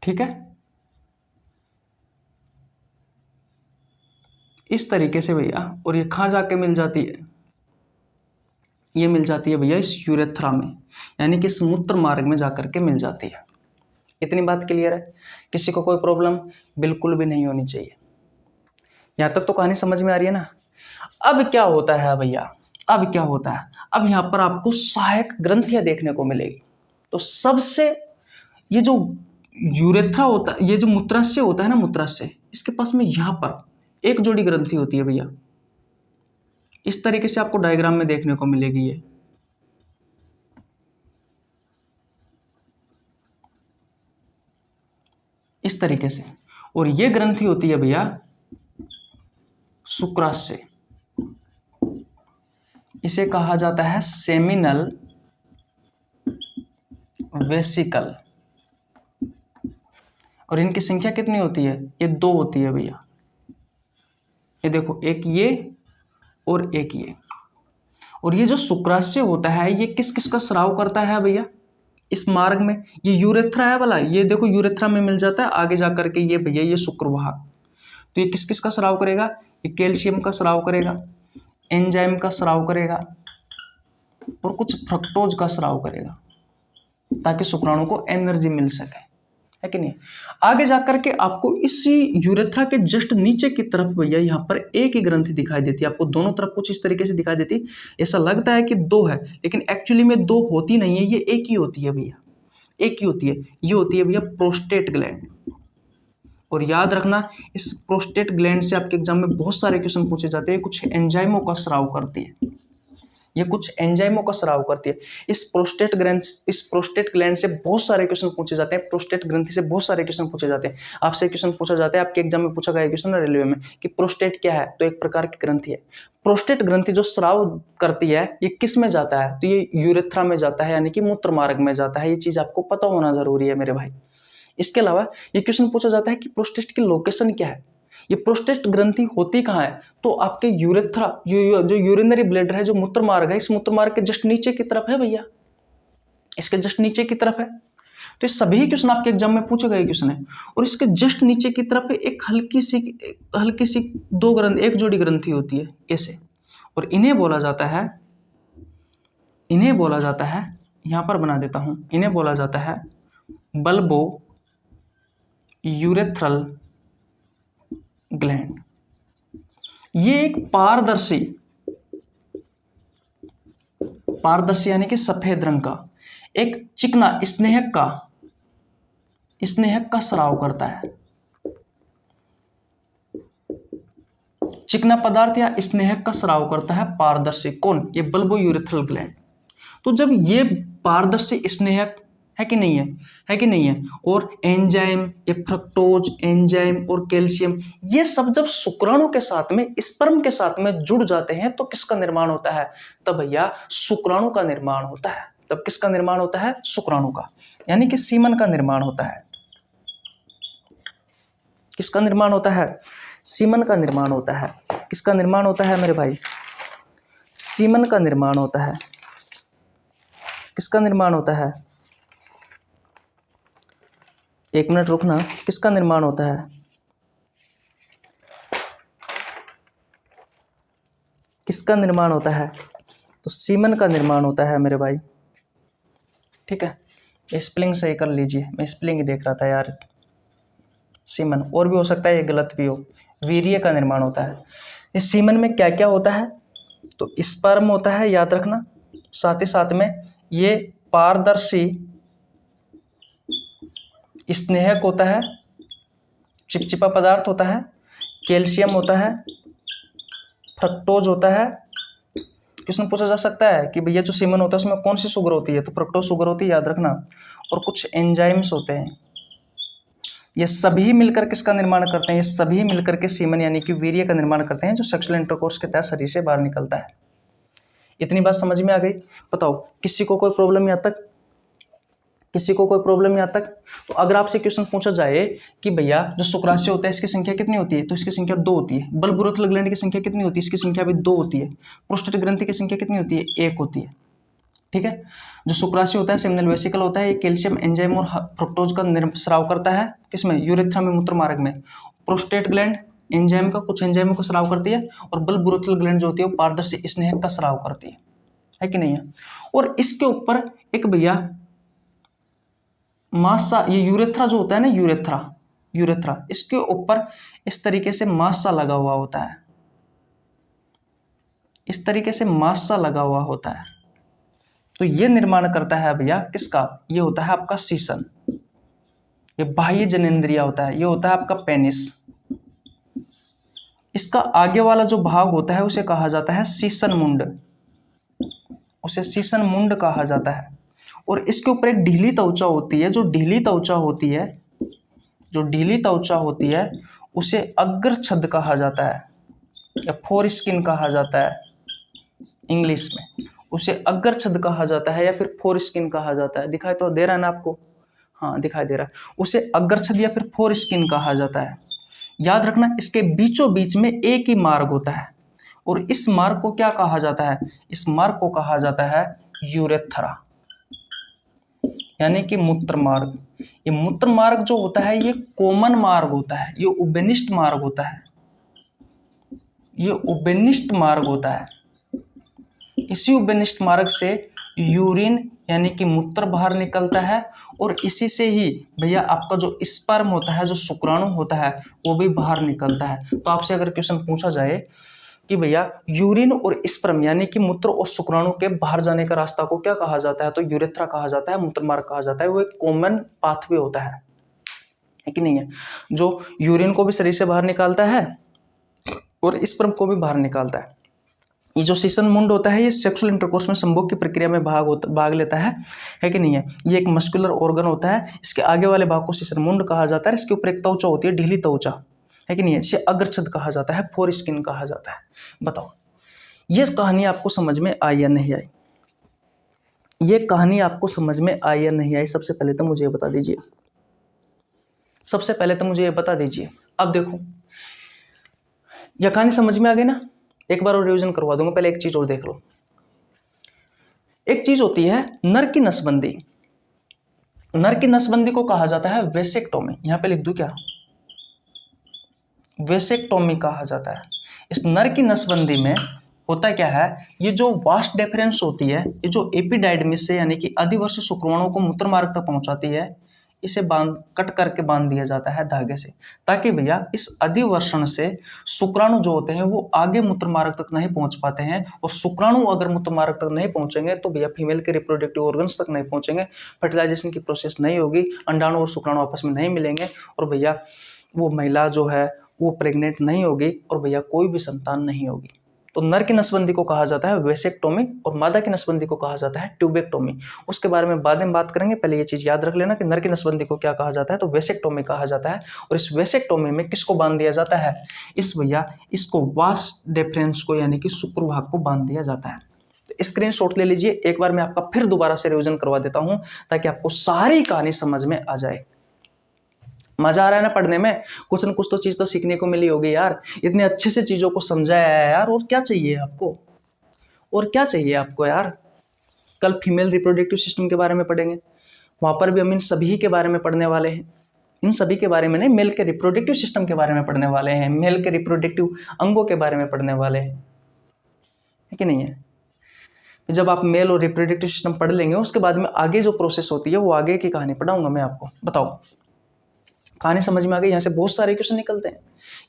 ठीक है, इस तरीके से भैया। और ये कहाँ जाके मिल जाती है, ये मिल जाती है भैया इस यूरेथ्रा में, यानी कि इस मूत्र मार्ग में जाकर के मिल जाती है। इतनी बात क्लियर है, किसी को कोई प्रॉब्लम बिल्कुल भी नहीं होनी चाहिए। यहां तक तो कहानी समझ में आ रही है ना। अब क्या होता है भैया, अब क्या होता है, अब यहां पर आपको सहायक ग्रंथियां देखने को मिलेगी। तो सबसे ये जो यूरेथ्रा होता है, ये जो मूत्राशय होता है ना, मूत्राशय, इसके पास में यहां पर एक जोड़ी ग्रंथि होती है भैया। इस तरीके से आपको डायग्राम में देखने को मिलेगी ये, इस तरीके से। और ये ग्रंथि होती है भैया शुक्राशय, इसे कहा जाता है सेमिनल वेसिकल। और इनकी संख्या कितनी होती है, ये 2 होती है भैया। ये देखो, एक ये और एक ये। और ये जो शुक्राशय होता है ये किस किस का स्राव करता है भैया, इस मार्ग में। ये यूरेथ्रा है वाला, ये देखो यूरेथ्रा में मिल जाता है, आगे जाकर के ये भैया ये शुक्रवाहक। तो ये किस किस का स्राव करेगा, ये कैल्शियम का स्राव करेगा, एंजाइम का स्राव करेगा, और कुछ फ्रक्टोज का स्राव करेगा, ताकि शुक्राणु को एनर्जी मिल सके, है कि नहीं। आगे जाकर के आपको इसी यूरेथ्रा के जस्ट नीचे की तरफ भैया यहाँ पर एक ही ग्रंथि दिखाई देती है। आपको दोनों तरफ कुछ इस तरीके से दिखाई देती है, ऐसा लगता है कि 2 है, लेकिन एक्चुअली में 2 होती नहीं है, ये एक ही होती है भैया, एक ही होती है। ये होती है भैया प्रोस्टेट ग्लैंड। और याद रखना, इस प्रोस्टेट ग्लैंड से आपके एग्जाम में बहुत सारे क्वेश्चन पूछे जाते हैं। कुछ एंजाइमों का स्राव करती है, ये कुछ एंजाइमों का स्राव करती है। इस प्रोस्टेट ग्लैंड से बहुत सारे क्वेश्चन पूछे जाते हैं, प्रोस्टेट ग्रंथि से बहुत सारे क्वेश्चन पूछे जाते हैं। आपसे क्वेश्चन पूछा जाता है, आपके एग्जाम में पूछा गया क्वेश्चन रेलवे में कि प्रोस्टेट क्या है, तो एक प्रकार की ग्रंथि है। प्रोस्टेट ग्रंथि जो स्राव करती है ये किस में जाता है, तो ये यूरेथ्रा में जाता है, यानी कि मूत्र मार्ग में जाता है। ये चीज आपको पता होना जरूरी है मेरे भाई। इसके अलावा ये क्वेश्चन पूछा जाता है कि प्रोस्टेट की लोकेशन क्या है, ये प्रोस्टेट ग्रंथि होती कहाँ है, तो आपके यूरेथ्रा जो यूरिनरी ब्लैडर है, जो मूत्र मार्ग है, इस मूत्र मार्ग के जस्ट नीचे की तरफ है भैया, इसके जस्ट नीचे की तरफ है। तो ये सभी क्वेश्चन आपके एग्जाम में पूछे गए क्वेश्चन है। और इसके जस्ट नीचे की तरफ एक हल्की सी 2 ग्रंथि, एक जोड़ी ग्रंथि होती है ऐसे, और इन्हें बोला जाता है, यहां पर बना देता हूं, इन्हें बोला जाता है बल्बो यूरेथ्रल ग्लैंड। ये एक पारदर्शी यानी कि सफेद रंग का एक चिकना स्नेहक का स्राव करता है। चिकना पदार्थ या स्नेहक का स्राव करता है पारदर्शी, कौन, ये बल्बो यूरेथ्रल ग्लैंड। तो जब ये पारदर्शी स्नेहक है कि नहीं है, और एंजाइम, ये फ्रक्टोज, एंजाइम और कैल्शियम, ये सब जब शुक्राणु के साथ में, स्पर्म के साथ में जुड़ जाते हैं तो किसका निर्माण होता है, तब भैया शुक्राणु का निर्माण होता है। तब किसका निर्माण होता है, शुक्राणु का, यानी कि सीमन का निर्माण होता है। किसका निर्माण होता है? सीमन का निर्माण होता है। किसका निर्माण होता है मेरे भाई? सीमन का निर्माण होता है। किसका निर्माण होता है? एक मिनट रुकना, किसका निर्माण होता है? किसका निर्माण होता है? तो सीमन का निर्माण होता है मेरे भाई। ठीक है, स्पेलिंग सही कर लीजिए, मैं स्पेलिंग ही देख रहा था यार। सीमन, और भी हो सकता है ये गलत भी हो। वीर्य का निर्माण होता है। इस सीमन में क्या क्या होता है? तो स्पर्म होता है, याद रखना। साथ ही साथ में ये पारदर्शी स्नेहक होता है, चिपचिपा पदार्थ होता है, कैल्शियम होता है, फ्रक्टोज होता है। क्वेश्चन पूछा जा सकता है कि भैया जो सीमन होता है उसमें कौन सी शुगर होती है? तो फ्रक्टोज शुगर होती है, याद रखना। और कुछ एंजाइम्स होते हैं। ये सभी मिलकर किसका निर्माण करते हैं? ये सभी मिलकर के सीमन यानी कि वीर्य का निर्माण करते हैं, जो सेक्सुअल इंटरकोर्स के तहत शरीर से बाहर निकलता है। इतनी बात समझ में आ गई? बताओ, किसी को कोई प्रॉब्लम यहाँ तक? किसी को कोई प्रॉब्लम यहाँ तक? तो अगर आपसे क्वेश्चन पूछा जाए कि भैया जो शुक्राशय होता है इसकी संख्या कितनी होती है? तो इसकी संख्या 2 होती है। बलबुरथल ग्लैंड की संख्या कितनी होती है? इसकी संख्या भी 2 होती है। प्रोस्टेट ग्रंथि की संख्या कितनी होती है? 1 होती है। ठीक है, जो शुक्राशय होता है सेमिनल वेसिकल होता है, ये कैल्शियम एंजाइम और फ्रुक्टोज का स्राव करता है। किसमें? यूरेथ्रा में, मूत्र मार्ग में। प्रोस्टेट ग्लैंड एंजाइम का, कुछ एंजाइमों का स्राव करती है, और बलबुरथल ग्लैंड जो होती है वो पारदर्शी स्नेहक का स्राव करती है कि नहीं है? और इसके ऊपर एक भैया मासा, ये यूरेथ्रा जो होता है ना, यूरेथ्रा इसके ऊपर इस तरीके से मासा लगा हुआ होता है। इस तरीके से मासा लगा हुआ होता है। तो ये निर्माण करता है भैया किसका? ये होता है आपका सीसन। ये बाह्य जनेंद्रिया होता है, ये होता है आपका पेनिस। इसका आगे वाला जो भाग होता है उसे कहा जाता है सीसन मुंड। उसे सीसन मुंड कहा जाता है। और इसके ऊपर एक ढीली त्वचा होती है। जो ढीली त्वचा होती है उसे अग्रछद कहा जाता है, या फोर स्किन कहा जाता है इंग्लिश में। उसे अग्रछद कहा जाता है या फिर फोर स्किन कहा जाता है। दिखाई तो दे रहा है ना आपको? हाँ, दिखाई दे रहा है। उसे अग्रछद या फिर फोर स्किन कहा जाता है। याद रखना, इसके बीचों बीच में एक ही मार्ग होता है, और इस मार्ग को क्या कहा जाता है? इस मार्ग को कहा जाता है यूरेथ्रा, यानी कि मूत्र मार्ग। ये मूत्र मार्ग जो होता है ये कॉमन मार्ग होता है, ये उभयनिष्ठ मार्ग होता है। ये उभयनिष्ठ मार्ग होता है। इसी उभयनिष्ठ मार्ग से यूरिन यानी कि मूत्र बाहर निकलता है, और इसी से ही भैया आपका जो स्पर्म होता है, जो शुक्राणु होता है, वो भी बाहर निकलता है। तो आपसे अगर क्वेश्चन पूछा जाए कि भैया यूरिन और स्पर्म यानी कि मूत्र और शुक्राणु के बाहर जाने का रास्ता को क्या कहा जाता है? तो यूरेथ्रा कहा जाता है, मूत्र मार्ग कहा जाता है। वो एक कॉमन पाथवे होता है कि नहीं है? जो यूरिन को भी शरीर से बाहर निकालता है और स्पर्म को भी बाहर निकालता है। ये जो सीसन मुंड होता है ये सेक्सुअल इंटरकोर्स में संभोग की प्रक्रिया में भाग लेता है कि नहीं है? ये एक मस्कुलर ऑर्गन होता है। इसके आगे वाले भाग को सीसन मुंड कहा जाता है। इसके ऊपर एक त्वचा होती है, ढीली त्वचा, है कि नहीं है? इसे अग्रछद कहा जाता है, फोर स्किन कहा जाता है। बताओ, ये कहानी आपको समझ में आई या नहीं आई? ये कहानी आपको समझ में आई या नहीं आई? सबसे पहले तो मुझे बता दीजिए। सबसे पहले तो मुझे ये बता दीजिए। अब देखो, यह कहानी समझ में आ गई ना? एक बार और रिवीजन करवा दूंगा, पहले एक चीज और देख लो। एक चीज होती है नर की नसबंदी। नर की नसबंदी को कहा जाता है वेसेक्टोमी। यहां पे लिख दूं क्या? वेसेक्टोमी कहा जाता है। इस नर की नसबंदी में होता क्या है? ये जो वास्ट डेफरेंस होती है, ये जो एपिडाइडमिस से यानी कि अधिवर्ष शुक्राणुओं को मूत्र मार्ग तक पहुंचाती है, इसे कट करके बांध दिया जाता है धागे से, ताकि भैया इस अधिवर्षण से शुक्राणु जो होते हैं वो आगे मूत्र मार्ग तक नहीं पहुंच पाते हैं। और शुक्राणु अगर मूत्र मार्ग तक नहीं पहुंचेंगे तो भैया फीमेल के रिप्रोडक्टिव ऑर्गन्स तक नहीं पहुंचेंगे, फर्टिलाइजेशन की प्रोसेस नहीं होगी, अंडाणु और शुक्राणु आपस में नहीं मिलेंगे, और भैया वो महिला जो है वो प्रेग्नेंट नहीं होगी, और भैया कोई भी संतान नहीं होगी। तो नर की नसबंदी को कहा जाता है वेसेक्टोमी, और मादा की नसबंदी को कहा जाता है ट्यूबेक्टोमी। उसके बारे में बाद में बात करेंगे, पहले ये चीज याद रख लेना कि नर की नसबंदी को क्या कहा जाता है, तो वेसेक्टोमी कहा जाता है। और इस वेसेक्टोमी में किसको बांध दिया जाता है? इस भैया इसको वास डेफरेंस को यानी कि शुक्र भाग को बांध दिया जाता है। तो स्क्रीनशॉट ले लीजिए। एक बार मैं आपका फिर दोबारा से रिविजन करवा देता हूं ताकि आपको सारी कहानी समझ में आ जाए। मजा आ रहा है ना पढ़ने में, कुछ न कुछ तो चीज़ तो सीखने को मिली होगी यार, इतने अच्छे से चीज़ों को समझाया है यार, और क्या चाहिए आपको, और क्या चाहिए आपको यार। कल फीमेल रिप्रोडक्टिव सिस्टम के बारे में पढ़ेंगे, वहाँ पर भी हम इन सभी के बारे में पढ़ने वाले हैं। इन सभी के बारे में नहीं, मेल के रिप्रोडक्टिव सिस्टम के बारे में पढ़ने वाले हैं, मेल के रिप्रोडक्टिव अंगों के बारे में पढ़ने वाले हैं, है कि नहीं है। जब आप मेल और रिप्रोडक्टिव सिस्टम पढ़ लेंगे उसके बाद में आगे जो प्रोसेस होती है वो आगे की कहानी पढ़ाऊंगा मैं आपको। बताओ, कहानी समझ में आ गई। यहाँ से बहुत सारे क्वेश्चन निकलते हैं,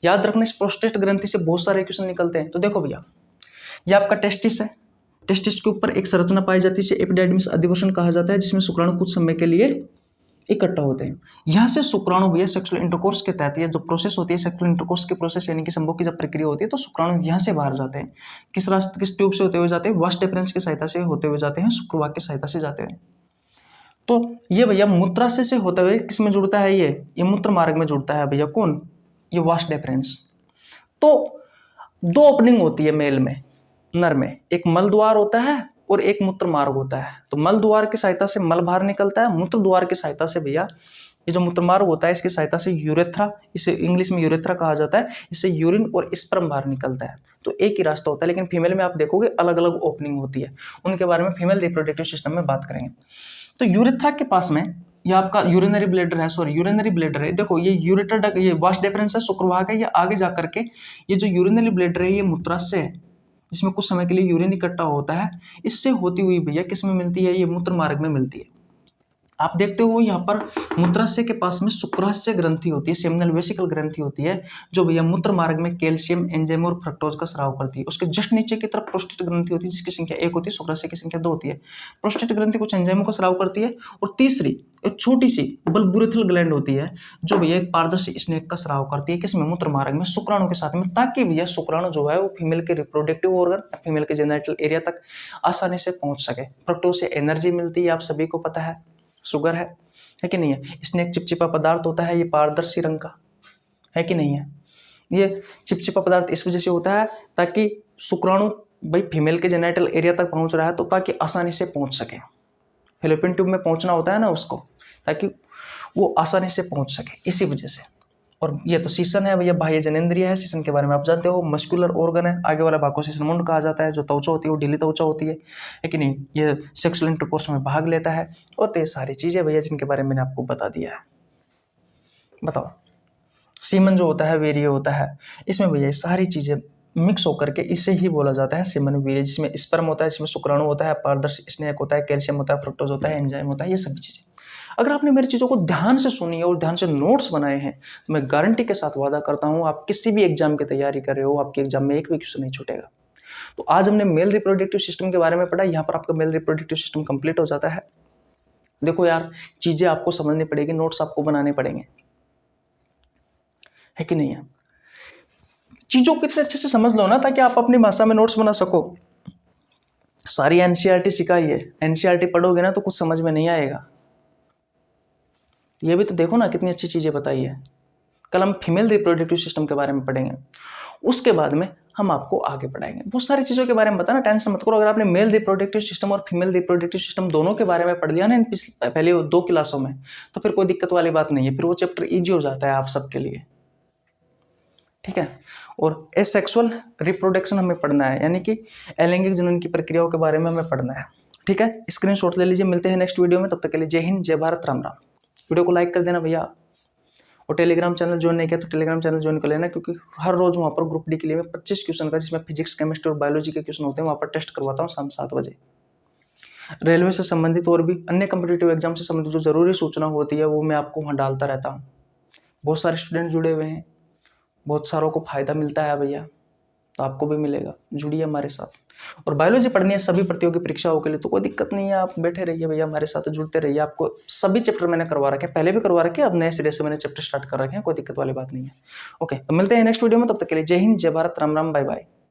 याद रखना, इस प्रोस्टेट ग्रंथि से बहुत सारे क्वेश्चन निकलते हैं। तो देखो भैया, ये आपका टेस्टिस है, टेस्टिस के ऊपर एक संरचना पाई जाती है जिसे एपिडाइडिमिस अधिवसन कहा जाता है, जिसमें शुक्राणु कुछ समय के लिए इकट्ठा होते हैं। यहाँ से शुक्राणु भैया सेक्सुअल इंटरकोर्स के तहत ये जो प्रोसेस होती है, सेक्सुअल इंटरकोर्स की प्रोसेस यानी कि संभोग की जब प्रक्रिया होती है, तो शुक्राणु यहाँ से बाहर जाते हैं। किस रास्ते, किस ट्यूब से होते हुए जाते हैं, वास्ट डिफरेंस की सहायता से होते हुए जाते हैं, शुक्रवाक की सहायता से जाते हैं। तो ये भैया मूत्राशय से होते हुए किस में जुड़ता है, ये मूत्र मार्ग में जुड़ता है भैया, कौन, ये वास्ट डिफरेंस। तो दो ओपनिंग होती है मेल में, नर में, एक मल द्वार होता है और एक मूत्र मार्ग होता है। तो मल द्वार की सहायता से मल बाहर निकलता है, मूत्र द्वार की सहायता से भैया ये जो मूत्र मार्ग होता है इसकी सहायता से यूरेथ्रा, इसे इंग्लिश में यूरेथ्रा कहा जाता है, इससे यूरिन और स्पर्म बाहर निकलता है। तो एक ही रास्ता होता है, लेकिन फीमेल में आप देखोगे अलग अलग ओपनिंग होती है, उनके बारे में फीमेल रिप्रोडक्टिव सिस्टम में बात करेंगे। तो यूरेथ्रा के पास में ये आपका यूरिनरी ब्लैडर है, यूरिनरी ब्लैडर है। देखो ये यूरेटर, ये वास्ट डिफरेंस है, शुक्रवाक है, ये आगे जा करके ये जो यूरिनरी ब्लैडर है ये मूत्राशय है, जिसमें कुछ समय के लिए यूरिन इकट्ठा होता है। इससे होती हुई भैया किस में मिलती है, ये मूत्र मार्ग में मिलती है। आप देखते हो यहाँ पर मूत्राशय के पास में शुक्राशय ग्रंथि होती है, सेमिनल वेसिकल ग्रंथि होती है, जो भैया मूत्र मार्ग में कैल्शियम, एंजाइम और फ्रक्टोज का स्राव करती है। उसके जस्ट नीचे की तरफ प्रोस्टेट ग्रंथि होती है, जिसकी संख्या 1 होती है, शुक्राशय की संख्या 2 होती है। प्रोस्टेट ग्रंथि कुछ एंजाइमों का स्राव करती है, और तीसरी एक छोटी सी बल्बुरेथल ग्लैंड होती है, जो भैया एक पारदर्शी स्नेक का स्राव करती है, किसमें, मूत्र मार्ग में, शुक्राणु के साथ में, ताकि भैया शुक्राणु जो है वो फीमेल के रिप्रोडक्टिव ऑर्गन, फीमेल के जेनिटल एरिया तक आसानी से पहुंच सके। फ्रक्टोज से एनर्जी मिलती है, आप सभी को पता है, शुगर है कि नहीं है। स्नेक चिपचिपा पदार्थ होता है, ये पारदर्शी रंग का, है कि नहीं है। ये चिपचिपा पदार्थ इस वजह से होता है ताकि शुक्राणु भाई फीमेल के जेनिटल एरिया तक पहुंच रहा है तो ताकि आसानी से पहुंच सके। फैलोपियन ट्यूब में पहुंचना होता है ना उसको, ताकि वो आसानी से पहुंच सके, इसी वजह से। और ये तो सीसन है भैया, बाह्य जनेंद्रिय है। सीसन के बारे में आप जानते हो, मस्कुलर ऑर्गन है, आगे वाला भाग को सीसन मुंड कहा जाता है। जो त्वचा होती है वो ढीली त्वचा होती है कि नहीं। ये सेक्सुअल इंटरकोर्स में भाग लेता है, और तो ये सारी चीजें भैया जिनके बारे में मैंने आपको बता दिया है। बताओ, सीमन जो होता है वीर्य होता है, इसमें भैया सारी चीजें मिक्स होकर के इसे ही बोला जाता है सीमन वीर्य, जिसमें स्पर्म होता है, जिसमें शुक्राणु होता है, पारदर्शी स्नेक होता है, कैल्शियम होता है, फ्रुक्टोज होता है, एंजाइम होता है, ये सभी चीजें। अगर आपने मेरी चीज़ों को ध्यान से सुनी है और ध्यान से नोट्स बनाए हैं, तो मैं गारंटी के साथ वादा करता हूं आप किसी भी एग्जाम की तैयारी कर रहे हो, आपके एग्जाम में एक भी क्वेश्चन नहीं छूटेगा। तो आज हमने मेल रिप्रोडक्टिव सिस्टम के बारे में पढ़ा, यहाँ पर आपका मेल रिप्रोडक्टिव सिस्टम कंप्लीट हो जाता है। देखो यार, चीजें आपको समझनी पड़ेगी, नोट्स आपको बनाने पड़ेंगे, है कि नहीं है। चीजों को इतने अच्छे से समझ लो ना, ताकि आप अपनी भाषा में नोट्स बना सको। सारी एनसीईआरटी सिखाई है, एनसीईआरटी पढ़ोगे ना तो कुछ समझ में नहीं आएगा। ये भी तो देखो ना, कितनी अच्छी चीजें बताई है। कल हम फीमेल रिप्रोडक्टिव सिस्टम के बारे में पढ़ेंगे, उसके बाद में हम आपको आगे पढ़ाएंगे। बहुत सारी चीज़ों के बारे में बताना, टेंशन मत करो। अगर आपने मेल रिप्रोडक्टिव सिस्टम और फीमेल रिप्रोडक्टिव सिस्टम दोनों के बारे में पढ़ लिया ना इन पहले 2 क्लासों में, तो फिर कोई दिक्कत वाली बात नहीं है, फिर वो चैप्टर ईजी हो जाता है आप सबके लिए, ठीक है। और एसेक्सुअल रिप्रोडक्शन हमें पढ़ना है, यानी कि अलैंगिक जनन की प्रक्रियाओं के बारे में हमें पढ़ना है, ठीक है। स्क्रीनशॉट ले लीजिए, मिलते हैं नेक्स्ट वीडियो में, तब तक के लिए जय हिंद, जय भारत, राम राम। वीडियो को लाइक कर देना भैया, और टेलीग्राम चैनल ज्वाइन नहीं किया तो टेलीग्राम चैनल ज्वाइन कर लेना, क्योंकि हर रोज वहाँ पर ग्रुप डी के लिए मैं 25 क्वेश्चन का, जिसमें फिजिक्स, केमिस्ट्री और बायोलॉजी के क्वेश्चन होते हैं, वहाँ पर टेस्ट करवाता हूँ शाम 7 बजे। रेलवे से संबंधित और भी अन्य कॉम्पिटिटिव एग्जाम से संबंधित जो जरूरी सूचना होती है वो मैं आपको वहाँ डालता रहता हूँ। बहुत सारे स्टूडेंट जुड़े हुए हैं, बहुत सारों को फायदा मिलता है भैया, तो आपको भी मिलेगा, जुड़िए हमारे साथ। और बायोलॉजी पढ़नी है सभी प्रतियोगी परीक्षाओं के लिए तो कोई दिक्कत नहीं है, आप बैठे रहिए भैया हमारे साथ, जुड़ते रहिए। आपको सभी चैप्टर मैंने करवा रखे हैं, पहले भी करवा रखे हैं, अब नए सिरे से मैंने चैप्टर स्टार्ट कर रखे हैं, कोई दिक्कत वाली बात नहीं है। ओके, तो मिलते हैं नेक्स्ट वीडियो में, तब तक के लिए जय हिंद, जय भारत, राम राम, बाय बाय।